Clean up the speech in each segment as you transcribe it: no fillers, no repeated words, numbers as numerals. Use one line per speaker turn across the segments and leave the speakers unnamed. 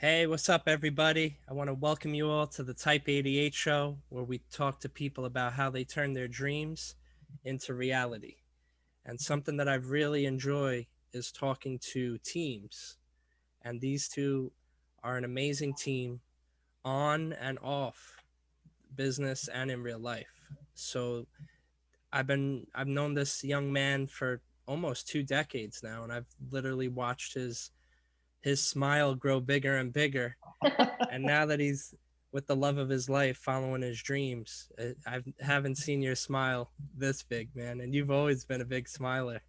Hey, what's up, everybody? I want to welcome you all to the Type 88 show, where we talk to people about how they turn their dreams into reality. And something that I really enjoy is talking to teams. And these two are an amazing team on and off business and in real life. So I've known this young man for almost 2 decades now, and I've literally watched his smile grow bigger and bigger. And now that he's with the love of his life, following his dreams, I haven't seen your smile this big, man. And you've always been a big smiler.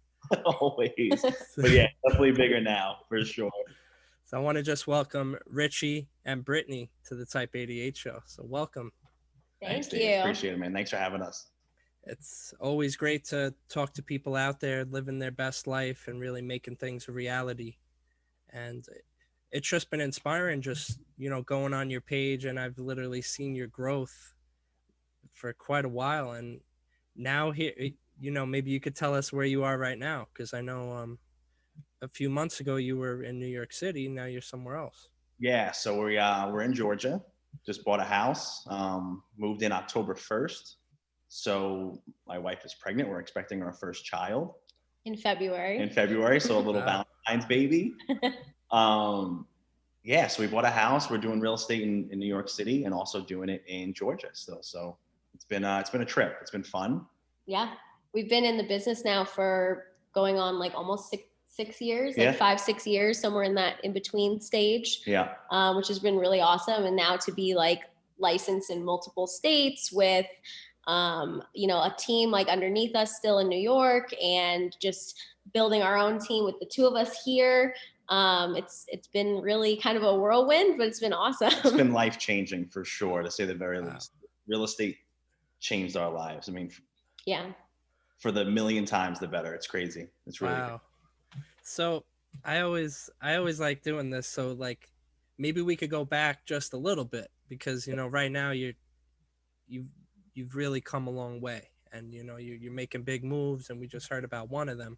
Always. But yeah, definitely bigger now for sure.
So I want to just welcome Richie and Brittany to the Type 88 show. So welcome.
Thanks,
Thank
Dave.
you.
Appreciate it, man. Thanks for having us.
It's always great to talk to people out there living their best life and really making things a reality. And it's just been inspiring, just, going on your page, and I've literally seen your growth for quite a while. And now here, maybe you could tell us where you are right now, because I know a few months ago you were in New York City. Now you're somewhere else.
Yeah, so we're in Georgia. Just bought a house. Moved in October 1st. So my wife is pregnant. We're expecting our first child
In February.
in February. So a little
Wow.
Valentine's baby. Yeah, so we bought a house. We're doing real estate in New York City and also doing it in Georgia still. So it's been a trip. It's been fun.
Yeah. We've been in the business now for going on like almost six years,
Yeah.
like 5-6 years, somewhere in that in between stage,
Yeah.
which has been really awesome. And now to be like licensed in multiple states with, a team like underneath us still in New York, and just building our own team with the two of us here. It's been really kind of a whirlwind, but it's been awesome.
It's been life changing for sure, to say the very
Wow.
least. Real estate changed our lives. I mean,
Yeah.
for the million times the better. It's crazy. It's really
Wow. So I always like doing this. So like maybe we could go back just a little bit, because right now you've you've really come a long way, and you're making big moves, and we just heard about one of them.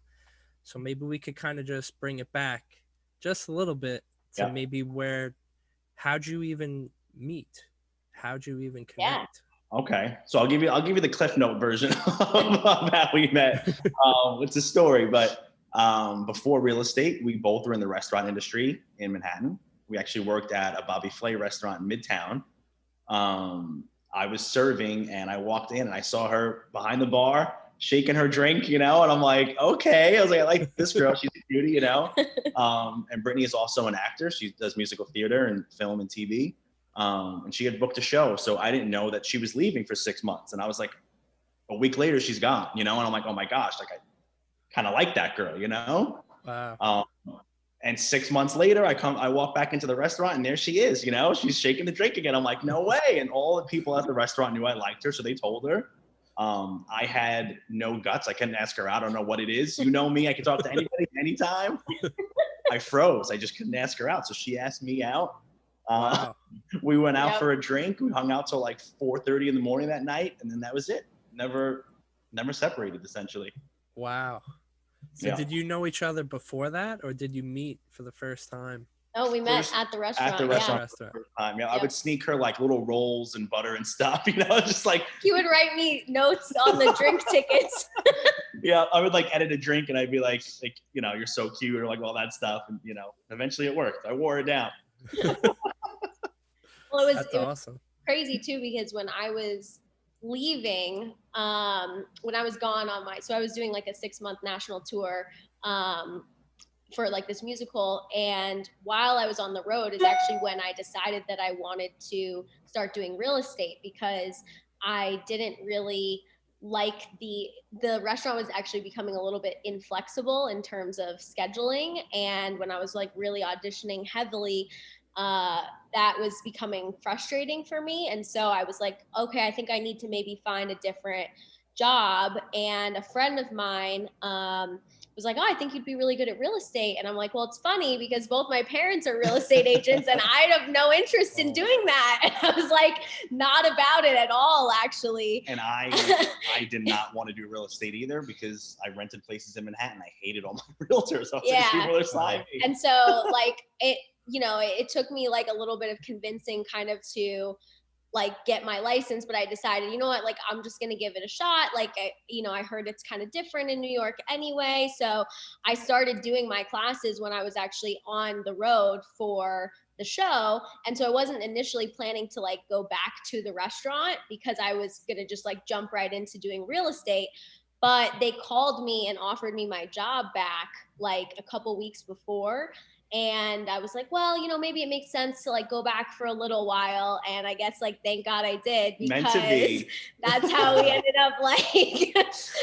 So maybe we could kind of just bring it back just a little bit to
Yeah.
maybe how'd you even meet? How'd you even
Yeah.
connect?
Okay. So I'll give you the Cliff Note version of how we met. It's a story, but before real estate, we both were in the restaurant industry in Manhattan. We actually worked at a Bobby Flay restaurant in Midtown. I was serving and I walked in and I saw her behind the bar shaking her drink, and I'm like, okay. I was like, I like this girl. She's a cutie. And Brittany is also an actor. She does musical theater and film and TV. And she had booked a show. So I didn't know that she was leaving for 6 months. And I was like, a week later, she's gone, and I'm like, oh my gosh, like I kind of like that girl,
Wow.
And 6 months later, I walk back into the restaurant and there she is, she's shaking the drink again. I'm like, no way. And all the people at the restaurant knew I liked her. So they told her. I had no guts. I couldn't ask her out. I don't know what it is. You know me. I can talk to anybody anytime. I froze. I just couldn't ask her out. So she asked me out.
Wow.
We went out
Yep.
for a drink. We hung out till like 4:30 in the morning that night. And then that was it. Never separated, essentially.
Wow. So
Yeah.
did you know each other before that, or did you meet for the first time
Oh, we met
First-
at the restaurant.
At the
at the
restaurant.
restaurant?
First time. Yeah, I
Yep.
would sneak her like little rolls and butter and stuff, just like,
He would write me notes on the drink tickets.
yeah, I would like edit a drink and I'd be like, you're so cute, or like all that stuff. And, eventually it worked. I wore it down.
Well,
That's
it was
awesome.
crazy too, because when I was leaving, when I was gone so I was doing like a 6-month national tour, for like this musical, and while I was on the road is actually when I decided that I wanted to start doing real estate, because I didn't really like the restaurant was actually becoming a little bit inflexible in terms of scheduling, and when I was like really auditioning heavily, that was becoming frustrating for me. And so I was like, okay, I think I need to maybe find a different job. And a friend of mine was like, oh, I think you'd be really good at real estate. And I'm like, well, it's funny because both my parents are real estate agents and I have no interest in doing that. And I was like, not about it at all, actually.
And I did not want to do real estate either, because I rented places in Manhattan. I hated all my realtors. I was like,
Yeah.
people are slimy.
And so like you know, it took me like a little bit of convincing kind of to like get my license, but I decided, you know what, like I'm just gonna give it a shot. Like I heard it's kind of different in New York anyway. So I started doing my classes when I was actually on the road for the show. And so I wasn't initially planning to like go back to the restaurant because I was gonna just like jump right into doing real estate. But they called me and offered me my job back like a couple weeks before. And I was like, well, you know, maybe it makes sense to like go back for a little while. And I guess like, thank God I did, because that's how we ended up like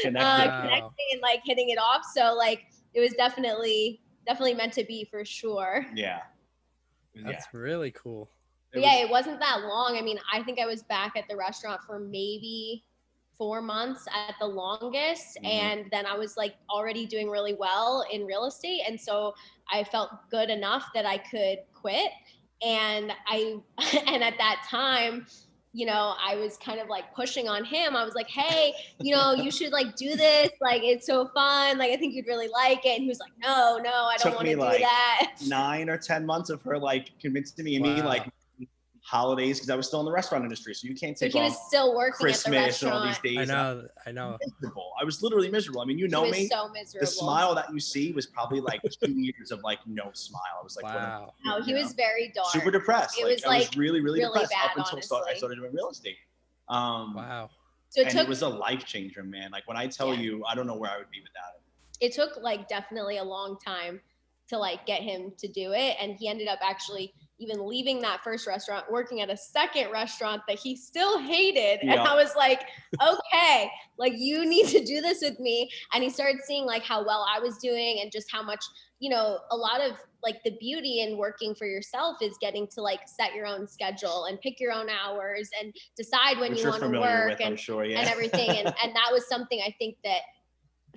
connecting and like hitting it off. So like, it was definitely meant to be for sure.
Yeah.
That's really cool.
It wasn't that long. I mean, I think I was back at the restaurant for maybe 4 months at the longest. Mm-hmm. And then I was like already doing really well in real estate. And so I felt good enough that I could quit. And and at that time, you know, I was kind of like pushing on him. I was like, hey, you know, you should like do this. Like, it's so fun. Like, I think you'd really like it. And he was like, no, I don't want to do that.
9 or 10 months of her like convincing me and me like holidays, because I was still in the restaurant industry, so you can't take
he was still working
Christmas
at the restaurant.
And all these days.
I know.
Miserable. I was literally miserable. I mean, you know me.
So miserable.
The smile that you see was probably like 2 years of like no smile. I was like,
wow.
No, he was very dark.
Super depressed. I was really depressed
bad,
up until I started doing real estate.
Wow.
So
it was a life changer, man. Like when I tell you, I don't know where I would be without it.
It took like definitely a long time to like get him to do it, and he ended up actually even leaving that first restaurant, working at a second restaurant that he still hated. And I was like, okay, like you need to do this with me. And he started seeing like how well I was doing and just how much, you know, a lot of like the beauty in working for yourself is getting to like set your own schedule and pick your own hours and decide when you want to work and everything. And that was something I think that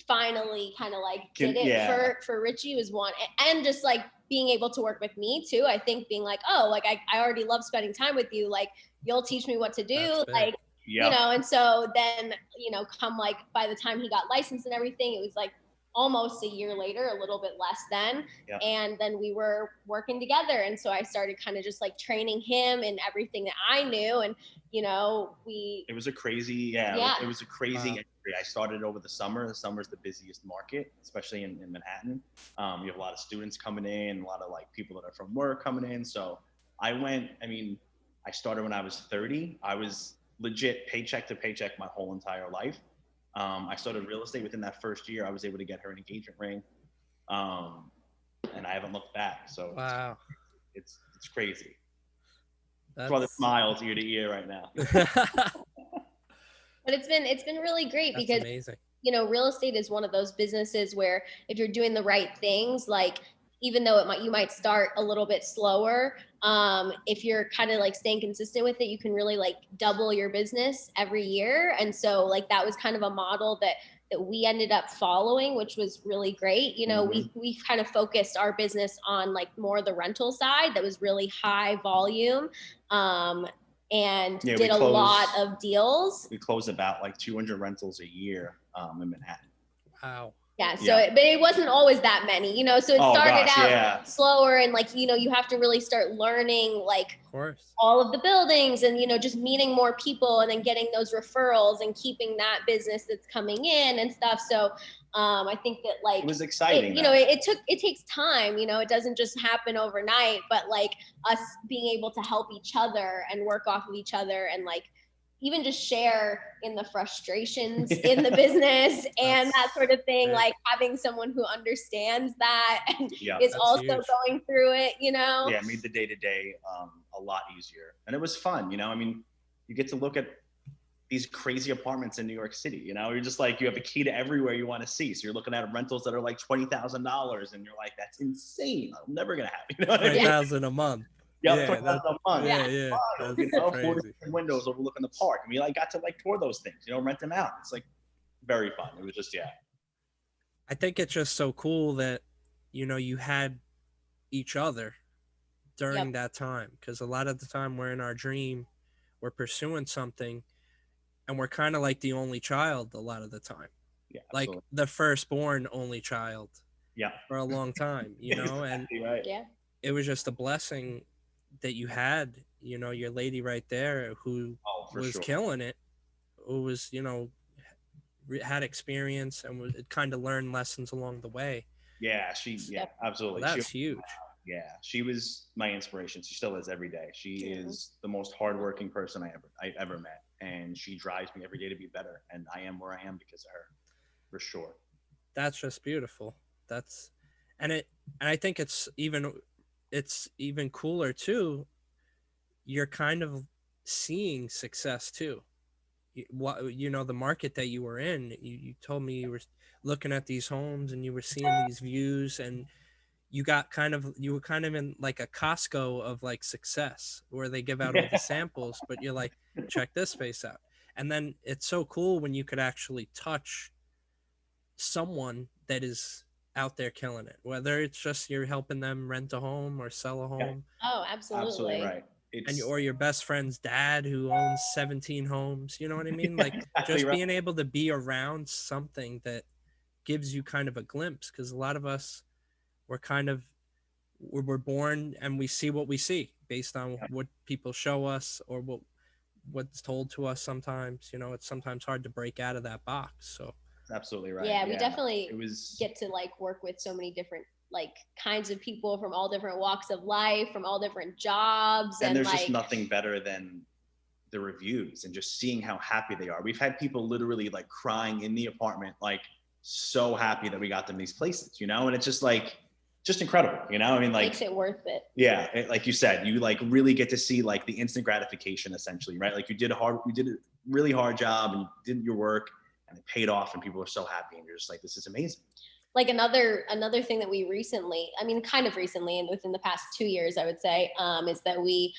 finally kind of like did it for Richie was one, and just like being able to work with me too. I think being like, oh, like I already love spending time with you. Like you'll teach me what to do. Like, you know, and so then, you know, come like by the time he got licensed and everything, it was like almost a year later, a little bit less than. Yep. And then we were working together. And so I started kind of just like training him in everything that I knew. And, you know, it was a crazy, it was a crazy entry. I started over the summer. The summer is the busiest market, especially in Manhattan. You have a lot of students coming in, a lot of like people that are from work coming in. So I started when I was 30. I was legit paycheck to paycheck my whole entire life. I started real estate within that first year. I was able to get her an engagement ring, and I haven't looked back. So
wow,
it's crazy. That's why the smiles ear to ear right now.
But it's been really great because amazing. You know, real estate is one of those businesses where if you're doing the right things, like even though you might start a little bit slower, if you're kind of like staying consistent with it, you can really like double your business every year. And so like that was kind of a model that we ended up following, which was really great. You know, we kind of focused our business on like more the rental side that was really high volume, and did a lot of deals. We closed about like 200 rentals a year in Manhattan.
Wow.
Yeah. So, but it wasn't always that many, you know, so it started out slower, and like, you know, you have to really start learning like all of the buildings and, you know, just meeting more people and then getting those referrals and keeping that business that's coming in and stuff. So I think that like, it was exciting, you know, it takes time, you know, it doesn't just happen overnight, but like us being able to help each other and work off of each other and like, even just share in the frustrations in the business and that sort of thing, like having someone who understands that and is also going through it, you know? Yeah, it made the day-to-day a lot easier. And it was fun, you know? I mean, you get to look at these crazy apartments in New York City, you know? You're just like, you have a key to everywhere you want to see. So you're looking at rentals that are like $20,000 and you're like, that's insane. I'm never going to have, you know what I mean? $20,000
a month.
Yeah, that's a month.
Yeah.
You know, 40 windows overlooking the park. And we like got to like tour those things, you know, rent them out. It's like very fun. It was just,
I think it's just so cool that, you know, you had each other during that time. Because a lot of the time we're in our dream, we're pursuing something, and we're kind of like the only child a lot of the time. Yeah, like the firstborn only child. Yeah. For a long time, you know, and it was just a blessing that you had, your lady right there who
Oh, for
was
sure.
killing it, who was, had experience and was kind of learned lessons along the way.
Yeah, absolutely.
Well, that's huge.
Yeah, she was my inspiration. She still is every day. She is the most hardworking person I ever met, and she drives me every day to be better. And I am where I am because of her, for sure.
That's just beautiful. That's and I think it's even cooler too. You're kind of seeing success too. The market that you were in. You told me you were looking at these homes and you were seeing these views, and you were kind of in like a Costco of like success where they give out all the samples, but you're like, check this space out. And then it's so cool when you could actually touch someone that is out there killing it, whether it's just you're helping them rent a home or sell a home.
Oh, absolutely.
Absolutely right.
Or your best friend's dad who owns 17 homes. You know what I mean? Like
exactly
just
right.
being able to be around something that gives you kind of a glimpse, because a lot of us we're born and we see what we see based on what people show us or what's told to us. Sometimes it's sometimes hard to break out of that box. So
absolutely right.
Yeah, we definitely get to like work with so many different like kinds of people from all different walks of life, from all different jobs.
And there's just nothing better than the reviews and just seeing how happy they are. We've had people literally like crying in the apartment, like so happy that we got them these places, and it's just like, just incredible, I mean, like
makes it worth it.
Yeah, like you said, you like really get to see like the instant gratification, essentially, right? Like you did a really hard job and you did your work and it paid off and people are so happy and you're just like, this is amazing.
Like another thing that we recently, kind of recently and within the past 2 years, I would say, is that we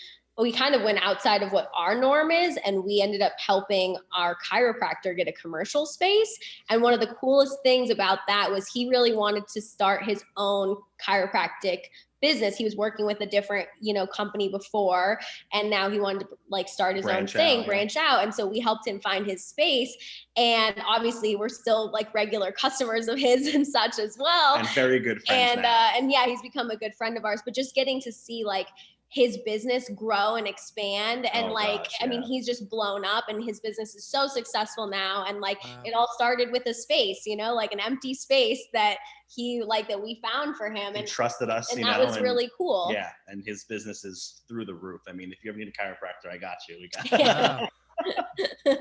kind of went outside of what our norm is, and we ended up helping our chiropractor get a commercial space. And one of the coolest things about that was he really wanted to start his own chiropractic business. He was working with a different, company before, and now he wanted to like start his own thing, branch out. And so we helped him find his space. And obviously we're still like regular customers of his and such as well.
And very good friends
and yeah, he's become a good friend of ours, but just getting to see like his business grow and expand. And he's just blown up and his business is so successful now. And like, It all started with a space, like an empty space that that we found for him.
He trusted us,
and that was really cool.
Yeah. And his business is through the roof. I mean, if you ever need a chiropractor, I got you. We got
Wow.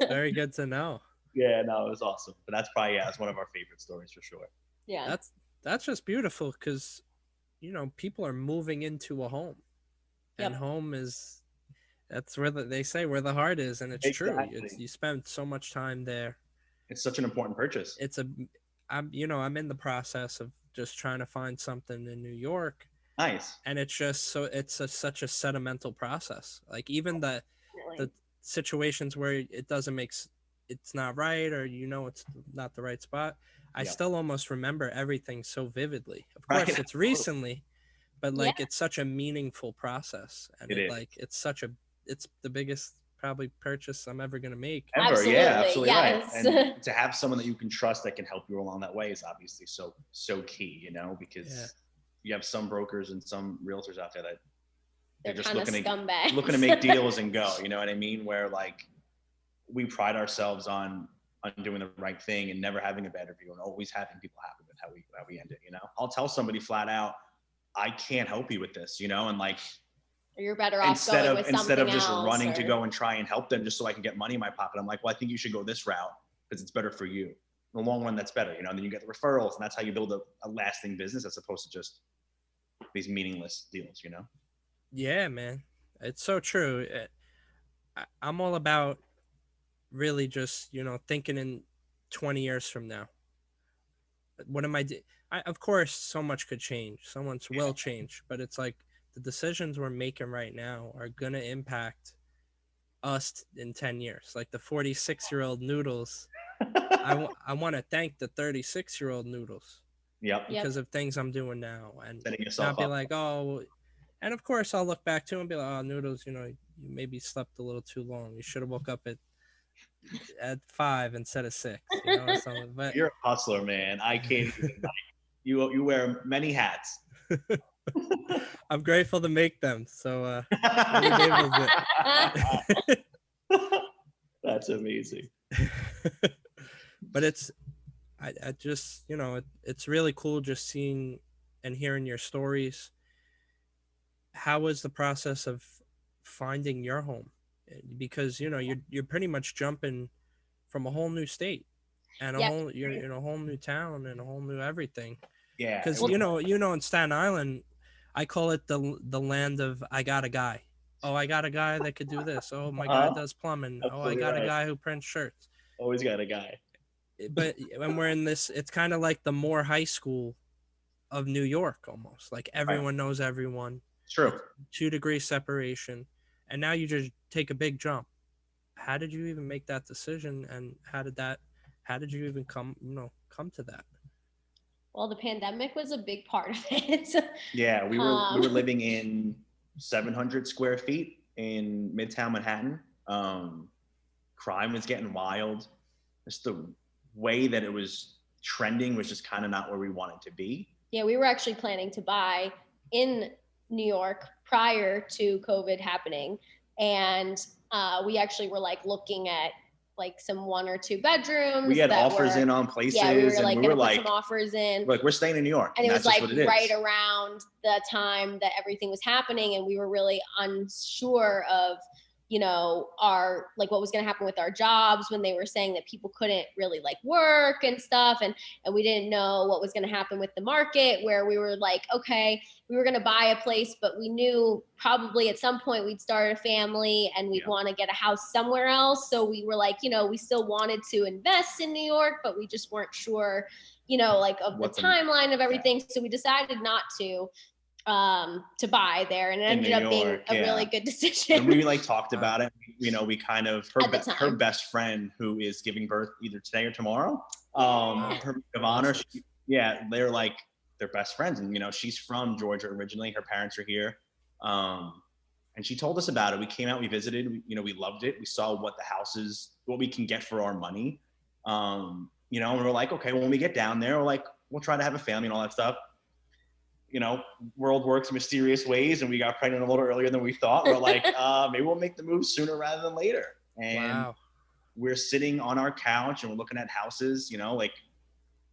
Very good to know.
Yeah, no, it was awesome. But that's probably, it's one of our favorite stories for sure.
Yeah.
That's just beautiful because, people are moving into a home. And home that's where they say where the heart is. And it's true. You spend so much time there.
It's such an important purchase.
I'm in the process of just trying to find something in New York.
Nice.
And it's just such a sentimental process. Like even the situations where it doesn't it's not right, or it's not the right spot. I still almost remember everything so vividly. Of course, it's recently, but like it's such a meaningful process, and it's the biggest probably purchase I'm ever gonna make.
Ever, absolutely. Yeah, absolutely
yes.
Right. And to have someone that you can trust that can help you along that way is obviously so key, because you have some brokers and some realtors out there that they're just looking to make deals and go. You know what I mean? Where like we pride ourselves on doing the right thing and never having a bad review and always having people happy with how we end it. I'll tell somebody flat out, I can't help you with this, and like,
you're better off instead
of just running to go and try and help them just so I can get money in my pocket. I'm like, well, I think you should go this route because it's better for you. In the long run, that's better, and then you get the referrals, and that's how you build a lasting business as opposed to just these meaningless deals,
Yeah, man. It's so true. I'm all about really just, thinking in 20 years from now. What am I doing? Of course, so much could change. So much will change, but it's like the decisions we're making right now are going to impact us in 10 years. Like the 46-year-old Noodles, I want to thank the 36-year-old Noodles.
Yep.
Because of things I'm doing now, and
not
be like, oh, and of course I'll look back to and be like, oh, Noodles, you maybe slept a little too long. You should have woke up at 5 instead of 6. Or something. But
you're a hustler, man. I can't even, like, you wear many hats.
I'm grateful to make them. So it enables it.
That's amazing.
But I just, it's really cool just seeing and hearing your stories. How was the process of finding your home? Because, you're pretty much jumping from a whole new state and
Yeah.
you're in a whole new town and a whole new everything.
Yeah.
Because, in Staten Island, I call it the land of I got a guy. Oh, I got a guy that could do this. Oh, my guy does plumbing. Oh, I got a guy who prints shirts.
Always got a guy.
But when we're in this, it's kind of like the Moore High School of New York almost. Like everyone knows everyone.
True.
2 degree separation. And now you just take a big jump. How did you even make that decision? And how did you even come to that?
Well, the pandemic was a big part of it.
Yeah, we were living in 700 square feet in Midtown Manhattan. Crime was getting wild. Just the way that it was trending was just kind of not where we wanted to be.
Yeah, we were actually planning to buy in New York prior to COVID happening. And we actually were like looking at like some 1 or 2 bedrooms.
We had offers in on places.
Yeah, we were like
and we
gonna
were
put some offers in.
Like, we're staying in New York.
And it was like right
is.
around the time that everything was happening, and we were really unsure of, our like what was going to happen with our jobs when they were saying that people couldn't really like work and stuff, and we didn't know what was going to happen with the market, where we were like, okay, we were going to buy a place, but we knew probably at some point we'd start a family and we'd want to get a house somewhere else. So we were like, we still wanted to invest in New York, but we just weren't sure, like of the timeline of everything. So we decided not to buy there, and it ended up being a really good decision.
And we like talked about it. We kind of her best friend, who is giving birth either today or tomorrow. Her maid of honor. They're like they're best friends, and she's from Georgia originally. Her parents are here, and she told us about it. We came out, we visited. We loved it. We saw what we can get for our money. And we were like, okay, when we get down there, we'll try to have a family and all that stuff. World works mysterious ways, and we got pregnant a little earlier than we thought. We're like, maybe we'll make the move sooner rather than later. And we're sitting on our couch and we're looking at houses, like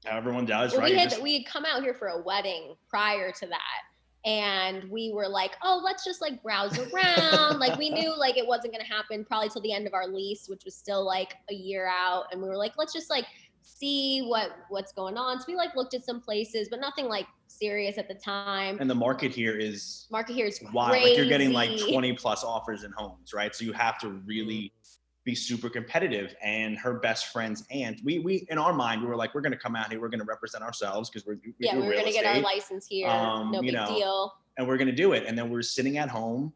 how everyone does, right?
We had come out here for a wedding prior to that. And we were like, oh, let's just like browse around. Like we knew like it wasn't going to happen probably till the end of our lease, which was still like a year out. And we were like, let's just like see what's going on. So we like looked at some places, but nothing like serious at the time.
And the market here is
wild.
Like you're getting like 20 plus offers in homes, right? So you have to really be super competitive. And her best friend's aunt, we in our mind, we were like, we're going to come out here, we're going to represent ourselves because we were going to
get our license here. No big deal.
And we're going to do it. And then we're sitting at home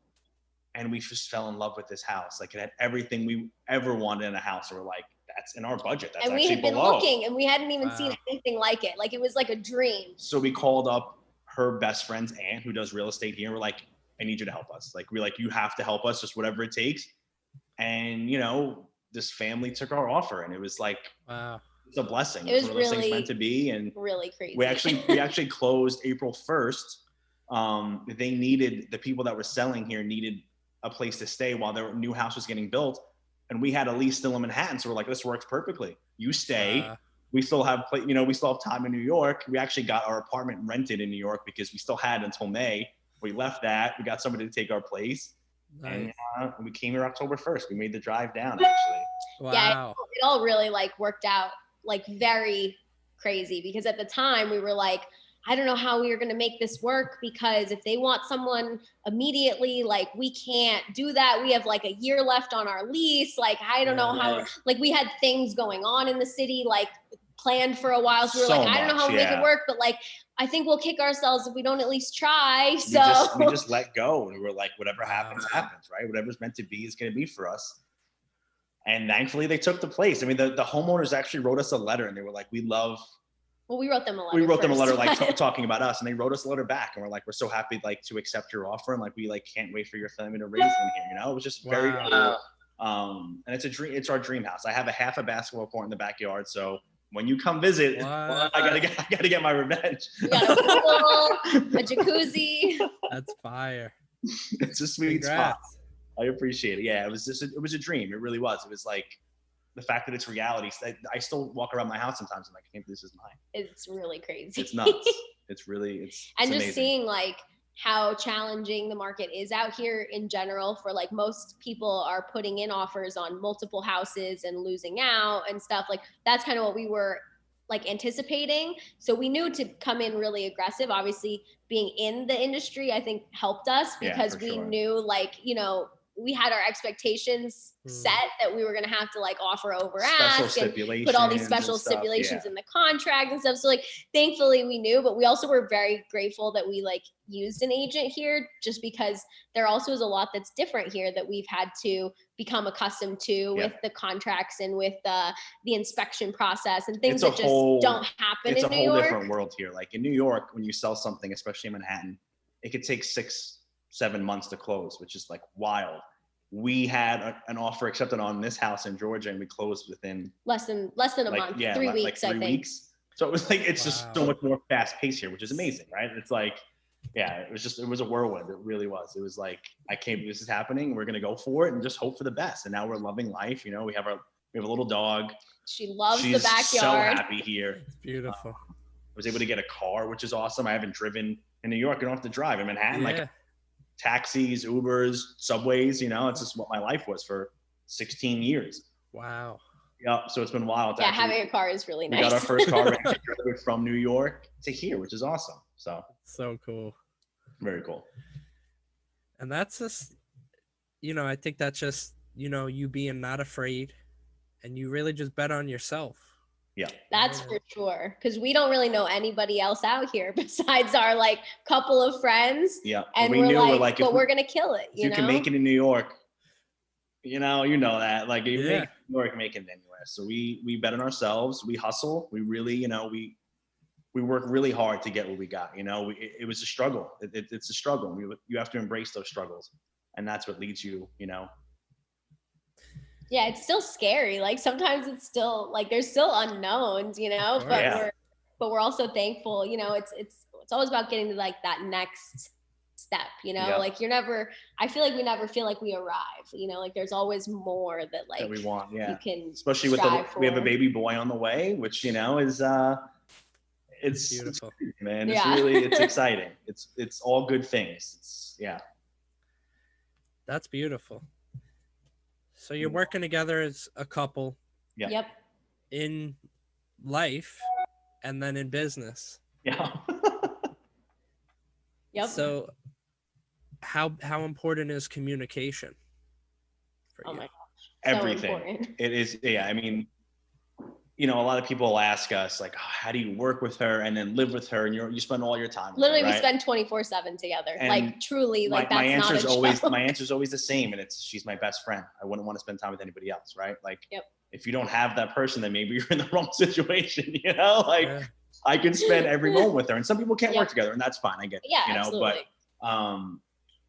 and we just fell in love with this house. Like it had everything we ever wanted in a house. And we're like, that's in our budget. That's
and we had been looking and we hadn't even seen anything like it. Like it was like a dream.
So we called up her best friend's aunt who does real estate here. We're like, I need you to help us. Like, we're like, you have to help us, just whatever it takes. And, this family took our offer and it was like, wow, it's a blessing.
It was
one of those things meant to be. And
really crazy.
We actually closed April 1st. The people that were selling here needed a place to stay while their new house was getting built. And we had a lease still in Manhattan. So we're like, this works perfectly. You stay. We still have, we still have time in New York. We actually got our apartment rented in New York because we still had until May. We left that. We got somebody to take our place. Nice. And we came here October 1st. We made the drive down, actually.
Wow.
Yeah, it all really like worked out like very crazy because at the time we were like, I don't know how we are going to make this work because if they want someone immediately, like we can't do that. We have like a year left on our lease. Like, I don't know how, like we had things going on in the city, like planned for a while. So we were like, I don't know how to make it work, but like, I think we'll kick ourselves if we don't at least try. So
we just let go and we were like, whatever happens, happens, right? Whatever's meant to be is going to be for us. And thankfully they took the place. I mean, the homeowners actually wrote us a letter and they were like,
well, we wrote them a letter.
We wrote them a letter, like talking about us, and they wrote us a letter back, and we're like, we're so happy, like, to accept your offer, and like, we like can't wait for your family to raise them here. It was just very cool. And it's a dream. It's our dream house. I have half a basketball court in the backyard, so when you come visit,
What?
I gotta get my revenge.
We got a pool, a jacuzzi.
That's fire.
It's a sweet spot.
Congrats.
I appreciate it. Yeah, it was a dream. It really was. It was like the fact that it's reality. I still walk around my house sometimes. I'm like, I can't believe this is mine.
It's really crazy.
It's nuts. It's
and just
amazing.
seeing like how challenging the market is out here in general for like most people are putting in offers on multiple houses and losing out and stuff. Like that's kind of what we were like anticipating. So we knew to come in really aggressive. Obviously being in the industry, I think helped us because we knew like, you know, we had our expectations set that we were going to have to like offer over ask and put all these special stipulations in the contract and stuff. So like, thankfully we knew, but we also were very grateful that we like used an agent here just because there also is a lot that's different here that we've had to become accustomed to with the contracts and with the inspection process and things that just don't happen in New York.
It's a whole different world here. Like in New York, when you sell something, especially in Manhattan, it could take 6-7 months to close, which is like wild. We had an offer accepted on this house in Georgia and we closed within
less than a month, 3 weeks,
like 3 weeks. So it was like, it's just so much more fast paced here, which is amazing, right? It's like, yeah, it was a whirlwind. It really was. It was like, I can't believe this is happening. We're going to go for it and just hope for the best. And now we're loving life. You know, we have a little dog.
She loves
She's
the backyard.
So happy here.
It's beautiful.
I was able to get a car, which is awesome. I haven't driven in New York. I don't have to drive. In Manhattan, like taxis, Ubers, subways, you know, it's just what my life was for 16 years.
Wow.
Yeah. So it's been wild.
Yeah. Having a car is really nice.
We got our first car from New York to here, which is awesome.
So cool.
Very cool.
And that's just, you know, I think that's just, you know, you being not afraid and you really just bet on yourself.
Yeah.
That's for sure. Because we don't really know anybody else out here besides our like couple of friends.
Yeah.
And we're like, but we're going to kill it.
You can make it in New York, you know that. Like you make it in New York, make it anywhere. So we bet on ourselves. We hustle. We really, you know, we work really hard to get what we got. You know, it was a struggle. It's a struggle. You have to embrace those struggles. And that's what leads you, you know.
Yeah, it's still scary. Like sometimes it's still like there's still unknowns, you know, but we're also thankful, you know, it's always about getting to like that next step, you know, like I feel like we never feel like we arrive, you know, like there's always more that
we want. Yeah.
You can
especially we have a baby boy on the way, which, you know, is it's
beautiful,
man. It's really, it's exciting. It's all good things.
That's beautiful. So you're working together as a couple.
Yeah.
Yep.
In life and then in business.
Yeah.
Yep.
So how important is communication for you?
Oh my gosh.
Everything. So it is. Yeah. I mean, you know, a lot of people ask us like, oh, how do you work with her and then live with her? And you spend all your time with
literally
her, right?
We spend 24/7 together. And like truly, like
my
that's
answer's
not a
always
joke.
my answer's always the same, and it's she's my best friend. I wouldn't want to spend time with anybody else, right? Like if you don't have that person, then maybe you're in the wrong situation, you know? Like I can spend every moment with her, and some people can't work together, and that's fine. I get it, you know,
absolutely.
But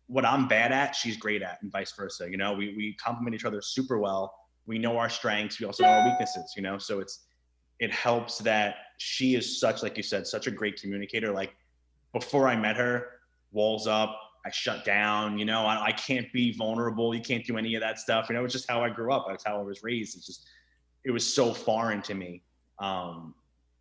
what I'm bad at, she's great at, and vice versa. You know, we complement each other super well. We know our strengths, we also know our weaknesses, you know, so it helps that she is such, like you said, such a great communicator. Like before I met her, walls up, I shut down, you know, I can't be vulnerable. You can't do any of that stuff. You know, it's just how I grew up. That's how I was raised. It was so foreign to me.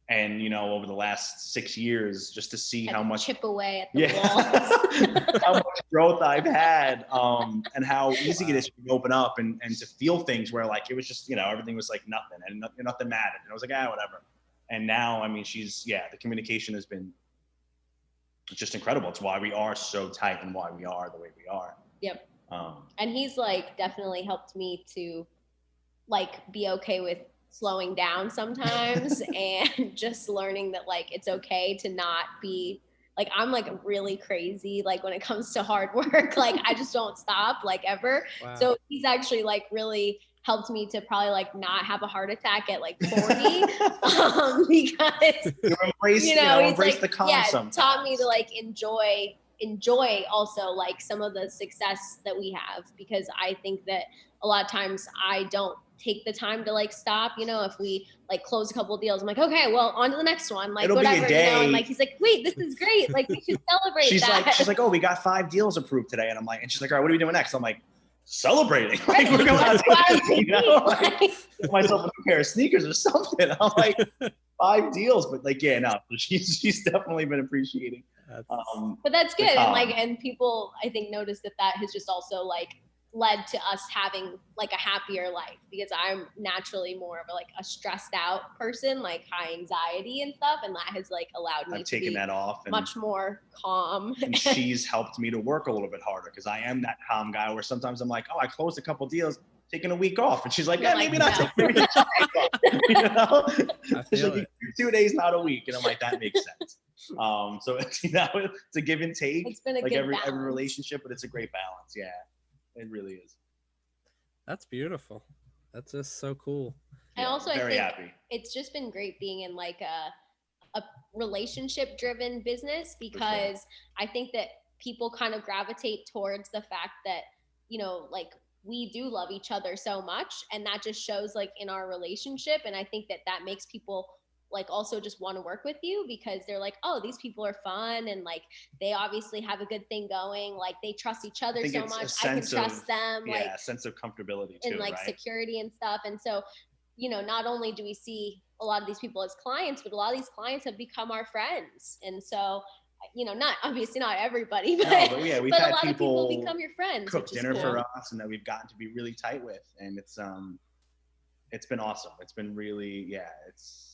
And, you know, over the last 6 years, just to see how much
chip away at the walls.
how much growth I've had, and how easy it is to open up and to feel things where like, it was just, you know, everything was like nothing and nothing mattered. And I was like, whatever. And now, I mean, the communication has been just incredible. It's why we are so tight and why we are the way we are.
Yep. And he's like definitely helped me to like be okay with slowing down sometimes and just learning that like it's okay to not be like I'm like really crazy like when it comes to hard work. Like I just don't stop like ever. Wow. So he's actually like really helped me to probably like not have a heart attack at like 40 because
you embrace,
you know,
embrace
like,
the calm sometimes.
Taught me to like enjoy enjoy also like some of the success that we have, because I think that a lot of times I don't take the time to like stop, you know, if we like close a couple of deals, I'm like, okay, well, on to the next one, like
It'll be a
whatever, you know, and
day.
like he's like, wait, this is great, like we should celebrate
she's like, oh, we got 5 deals approved today, and I'm like, and she's like, all right, what are we doing next? I'm like, celebrating. Like, we're going out to, you know, like, get myself a pair of sneakers or something. I'm like, 5 deals, but like, yeah, no, she's definitely been appreciating.
But that's good, and like, and people I think notice that has just also like led to us having like a happier life, because I'm naturally more of a stressed out person, like high anxiety and stuff, and that has like allowed me to be
that off and
much more calm.
And she's helped me to work a little bit harder, because I am that calm guy where sometimes I'm like, oh, I closed a couple deals, taking a week off, and she's like, yeah, maybe not take a week off. You know, she's like, 2 days, not a week, and I'm like, that makes sense. So you know, it's a give and take.
It's been a
like
good
every
balance.
relationship, but it's a great balance. Yeah, it really is.
That's beautiful. That's just so cool.
And also, I think
happy.
It's just been great being in like a relationship driven business, because I think that people kind of gravitate towards the fact that, you know, like we do love each other so much, and that just shows like in our relationship. And I think that makes people like also just want to work with you, because they're like, oh, these people are fun, and like they obviously have a good thing going, like they trust each other so much, I can trust them, like
a sense of comfortability too,
and like security and stuff. And so, you know, not only do we see a lot of these people as clients, but a lot of these clients have become our friends. And so, you know, not obviously not everybody, but,
yeah, we've
but
had
a lot
people
of people become your friends,
cook dinner
cool.
for us, and that we've gotten to be really tight with, and it's been awesome. It's been really, it's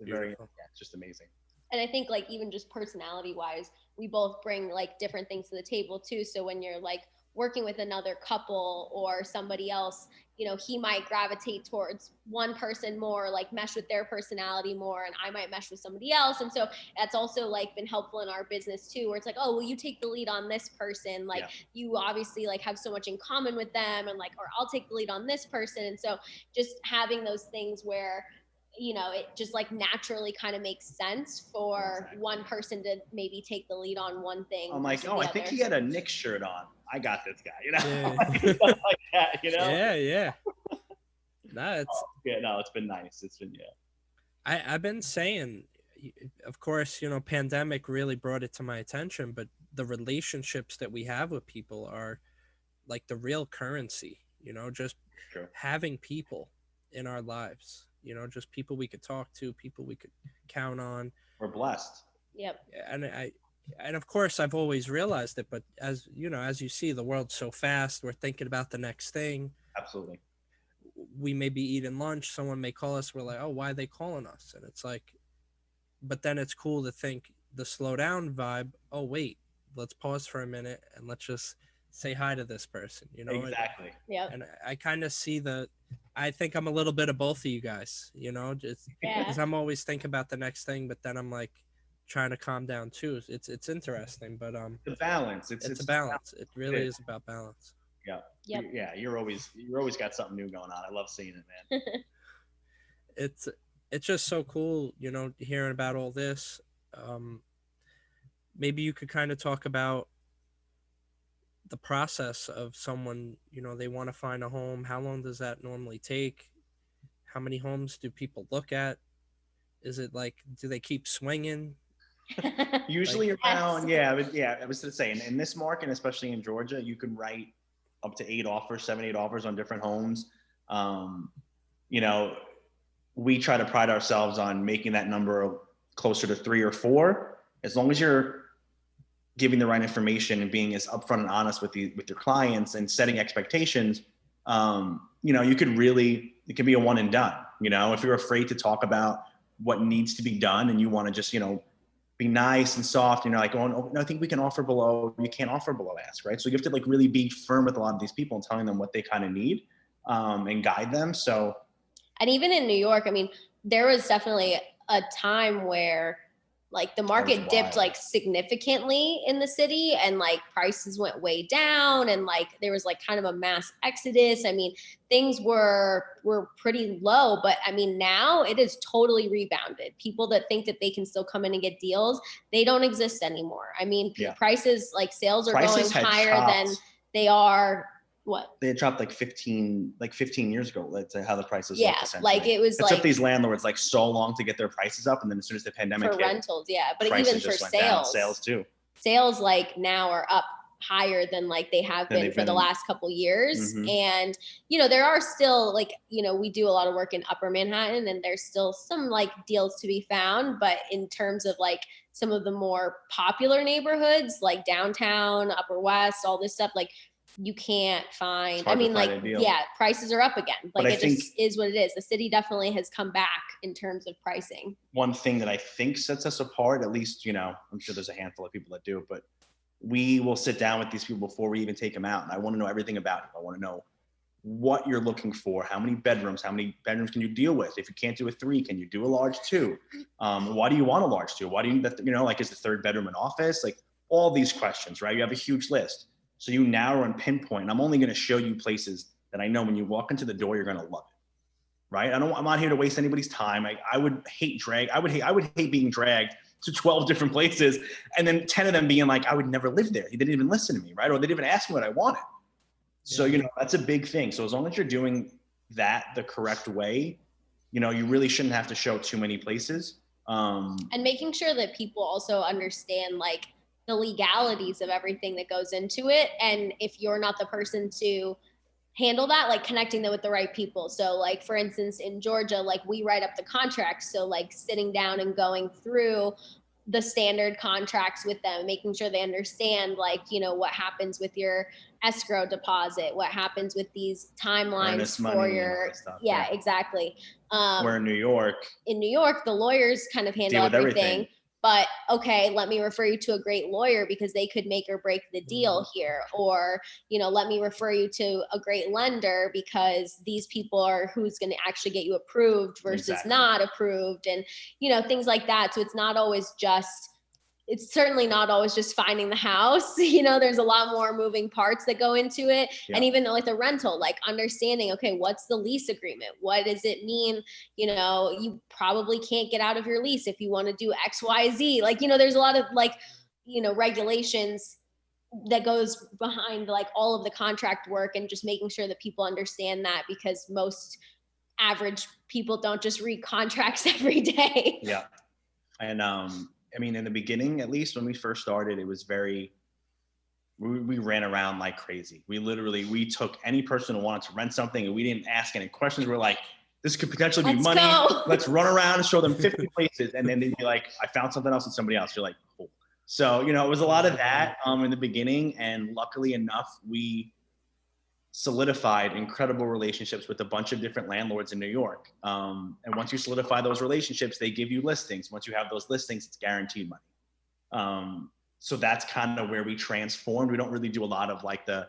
very, it's just amazing.
And I think like even just personality wise, we both bring like different things to the table too. So when you're like working with another couple or somebody else, you know, he might gravitate towards one person more, like mesh with their personality more, and I might mesh with somebody else. And so that's also like been helpful in our business too, where it's like, oh, well, you take the lead on this person, like you obviously like have so much in common with them, and like, or I'll take the lead on this person. And so just having those things where, you know, it just like naturally kind of makes sense for one person to maybe take the lead on one thing.
I'm like, oh, I think he had a Knicks shirt on. I got this guy, you know?
Yeah.
Like that, you know?
Yeah. No,
it's been nice. It's been,
I've been saying, of course, you know, pandemic really brought it to my attention, but the relationships that we have with people are like the real currency, you know, just having people in our lives. You know, just people we could talk to, people we could count on.
We're blessed.
Yep.
And of course, I've always realized it, but as you know, as you see, the world's so fast. We're thinking about the next thing.
Absolutely.
We may be eating lunch. Someone may call us. We're like, oh, why are they calling us? And it's like, but then it's cool to think the slow down vibe. Oh, wait, let's pause for a minute and let's just say hi to this person. You know,
exactly.
Yeah.
And I kind of see I think I'm a little bit of both of you guys, you know, just because I'm always thinking about the next thing, but then I'm like trying to calm down too. It's interesting, but
the balance.
It's a balance. It really is about balance.
Yeah. Yep. Yeah. You're always got something new going on. I love seeing it, man.
It's just so cool, you know, hearing about all this. Maybe you could kind of talk about the process of someone, you know, they want to find a home. How long does that normally take? How many homes do people look at? Is it like, do they keep swinging?
Usually around, I was going to say, in this market, especially in Georgia, you can write up to 7, 8 offers on different homes. You know, we try to pride ourselves on making that number closer to 3 or 4, as long as you're giving the right information and being as upfront and honest with your clients and setting expectations. You know, you could really, it can be a one and done. You know, if you're afraid to talk about what needs to be done and you want to just, you know, be nice and soft, and you're like, oh, no, I think we can offer below. You can't offer below ask, right? So you have to like really be firm with a lot of these people and telling them what they kind of need, and guide them. So,
and even in New York, I mean, there was definitely a time where Like the market dipped like significantly in the city, and like prices went way down, and like there was like kind of a mass exodus. I mean, things were pretty low, but I mean, now it is totally rebounded. People that think that they can still come in and get deals, they don't exist anymore. I mean, prices, like sales are going higher than they are. What?
They had dropped like 15 years ago. That's how the prices
looked, essentially. Like it was
it took these landlords like so long to get their prices up, and then as soon as the pandemic
for
hit,
rentals, but even for sales
too.
Sales like now are up higher than like they have been for the last couple years. Mm-hmm. And, you know, there are still like, you know, we do a lot of work in Upper Manhattan, and there's still some like deals to be found. But in terms of like some of the more popular neighborhoods, like downtown, Upper West, all this stuff, like you can't find, I mean, like, prices are up again. Like it just is what it is. The city definitely has come back in terms of pricing.
One thing that I think sets us apart, at least, you know, I'm sure there's a handful of people that do, but we will sit down with these people before we even take them out. And I want to know everything about you. I want to know what you're looking for. How many bedrooms can you deal with? If you can't do a 3, can you do a large 2? Why do you want a large 2? Why do you, you know, like, is the 3rd bedroom an office? Like all these questions, right? You have a huge list. So you narrow and pinpoint. And I'm only going to show you places that I know when you walk into the door, you're going to love it, right? I'm not here to waste anybody's time. I would hate being dragged to 12 different places, and then 10 of them being like, I would never live there. They didn't even listen to me, right? Or they didn't even ask me what I wanted. So, you know, that's a big thing. So as long as you're doing that the correct way, you know, you really shouldn't have to show too many places.
And making sure that people also understand like the legalities of everything that goes into it. And if you're not the person to handle that, like connecting them with the right people. So like, for instance, in Georgia, like we write up the contracts. So like sitting down and going through the standard contracts with them, making sure they understand like, you know, what happens with your escrow deposit, what happens with these timelines for your, exactly.
We're in New York.
In New York, the lawyers kind of handle everything. But okay, let me refer you to a great lawyer because they could make or break the deal here. Or, you know, let me refer you to a great lender because these people are who's going to actually get you approved versus not approved, and, you know, things like that. So it's certainly not always just finding the house. You know, there's a lot more moving parts that go into it. Yeah. And even like the rental, like understanding, okay, what's the lease agreement? What does it mean? You know, you probably can't get out of your lease if you want to do X, Y, Z. Like, you know, there's a lot of like, you know, regulations that goes behind like all of the contract work, and just making sure that people understand that, because most average people don't just read contracts every day.
Yeah. And, I mean, in the beginning, at least when we first started, it was we ran around like crazy. We took any person who wanted to rent something, and we didn't ask any questions. We're like, this could potentially be money. Let's run around and show them 50 places. And then they'd be like, I found something else with somebody else. You're like, cool. So, you know, it was a lot of that in the beginning. And luckily enough, we solidified incredible relationships with a bunch of different landlords in New York. And once you solidify those relationships, they give you listings. Once you have those listings, it's guaranteed money. So that's kind of where we transformed. We don't really do a lot of like the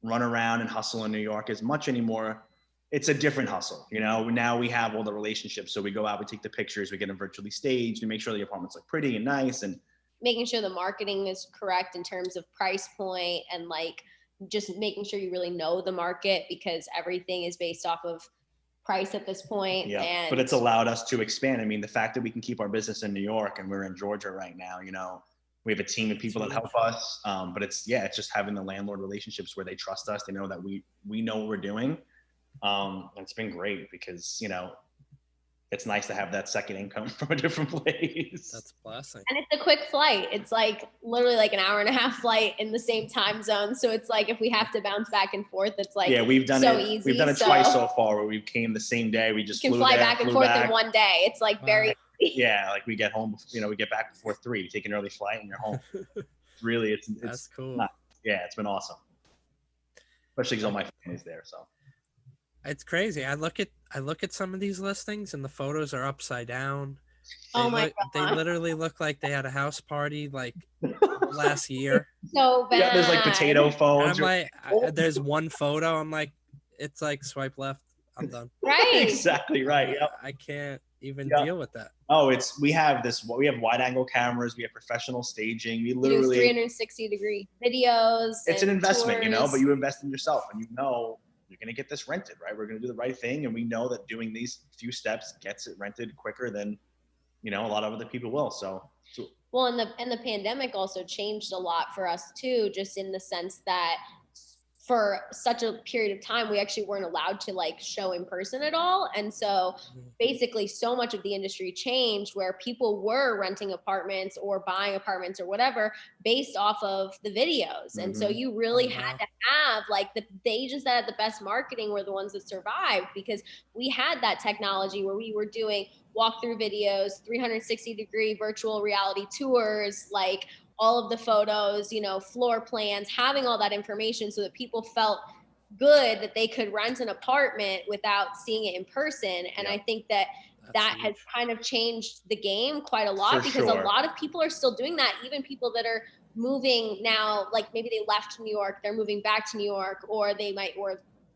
run around and hustle in New York as much anymore. It's a different hustle. You know, now we have all the relationships. So we go out, we take the pictures, we get them virtually staged, we make sure the apartments look pretty and nice, and
making sure the marketing is correct in terms of price point, and like just making sure you really know the market, because everything is based off of price at this point.
Yeah, but it's allowed us to expand. I mean, the fact that we can keep our business in New York and we're in Georgia right now, you know, we have a team of people that help us. But it's just having the landlord relationships where they trust us. They know that we know what we're doing. And it's been great because, you know, it's nice to have that second income from a different place.
That's a blessing.
And it's a quick flight. It's like literally like an hour and a half flight in the same time zone. So it's like if we have to bounce back and forth, it's like
we've done
so
it.
Easy.
We've done it twice so far, where we came the same day. We just
flew back and forth in one day. It's like very
yeah, like we get home, you know, we get back before 3. You take an early flight and you're home. Really, it's
that's cool.
It's been awesome, especially because all my family's there. So
it's crazy. I look at some of these listings and the photos are upside down.
God.
They literally look like they had a house party like last year.
So bad.
Yeah, there's like potato phones.
I'm like, there's one photo. I'm like, it's like swipe left. I'm done.
Right.
Exactly right. Yep.
I can't. even
Yeah.
deal with that?
Oh, we have wide angle cameras, we have professional staging. We
We do
literally
360-degree videos.
it's an
and
investment,
tours.
but you invest in yourself and you're going to get this rented, right? We're going to do the right thing. And we know that doing these few steps gets it rented quicker than, a lot of other people will. So
well, and the pandemic also changed a lot for us too, just in the sense that for such a period of time, we actually weren't allowed to like show in person at all. And so basically so much of the industry changed where people were renting apartments or buying apartments or whatever based off of the videos. And so you really had to have like the agents that had the best marketing were the ones that survived, because we had that technology where we were doing walkthrough videos, 360-degree virtual reality tours, like all of the photos, floor plans, having all that information so that people felt good that they could rent an apartment without seeing it in person. And I think that has kind of changed the game quite a lot, because a lot of people are still doing that. Even people that are moving now, like maybe they left New York, they're moving back to New York, or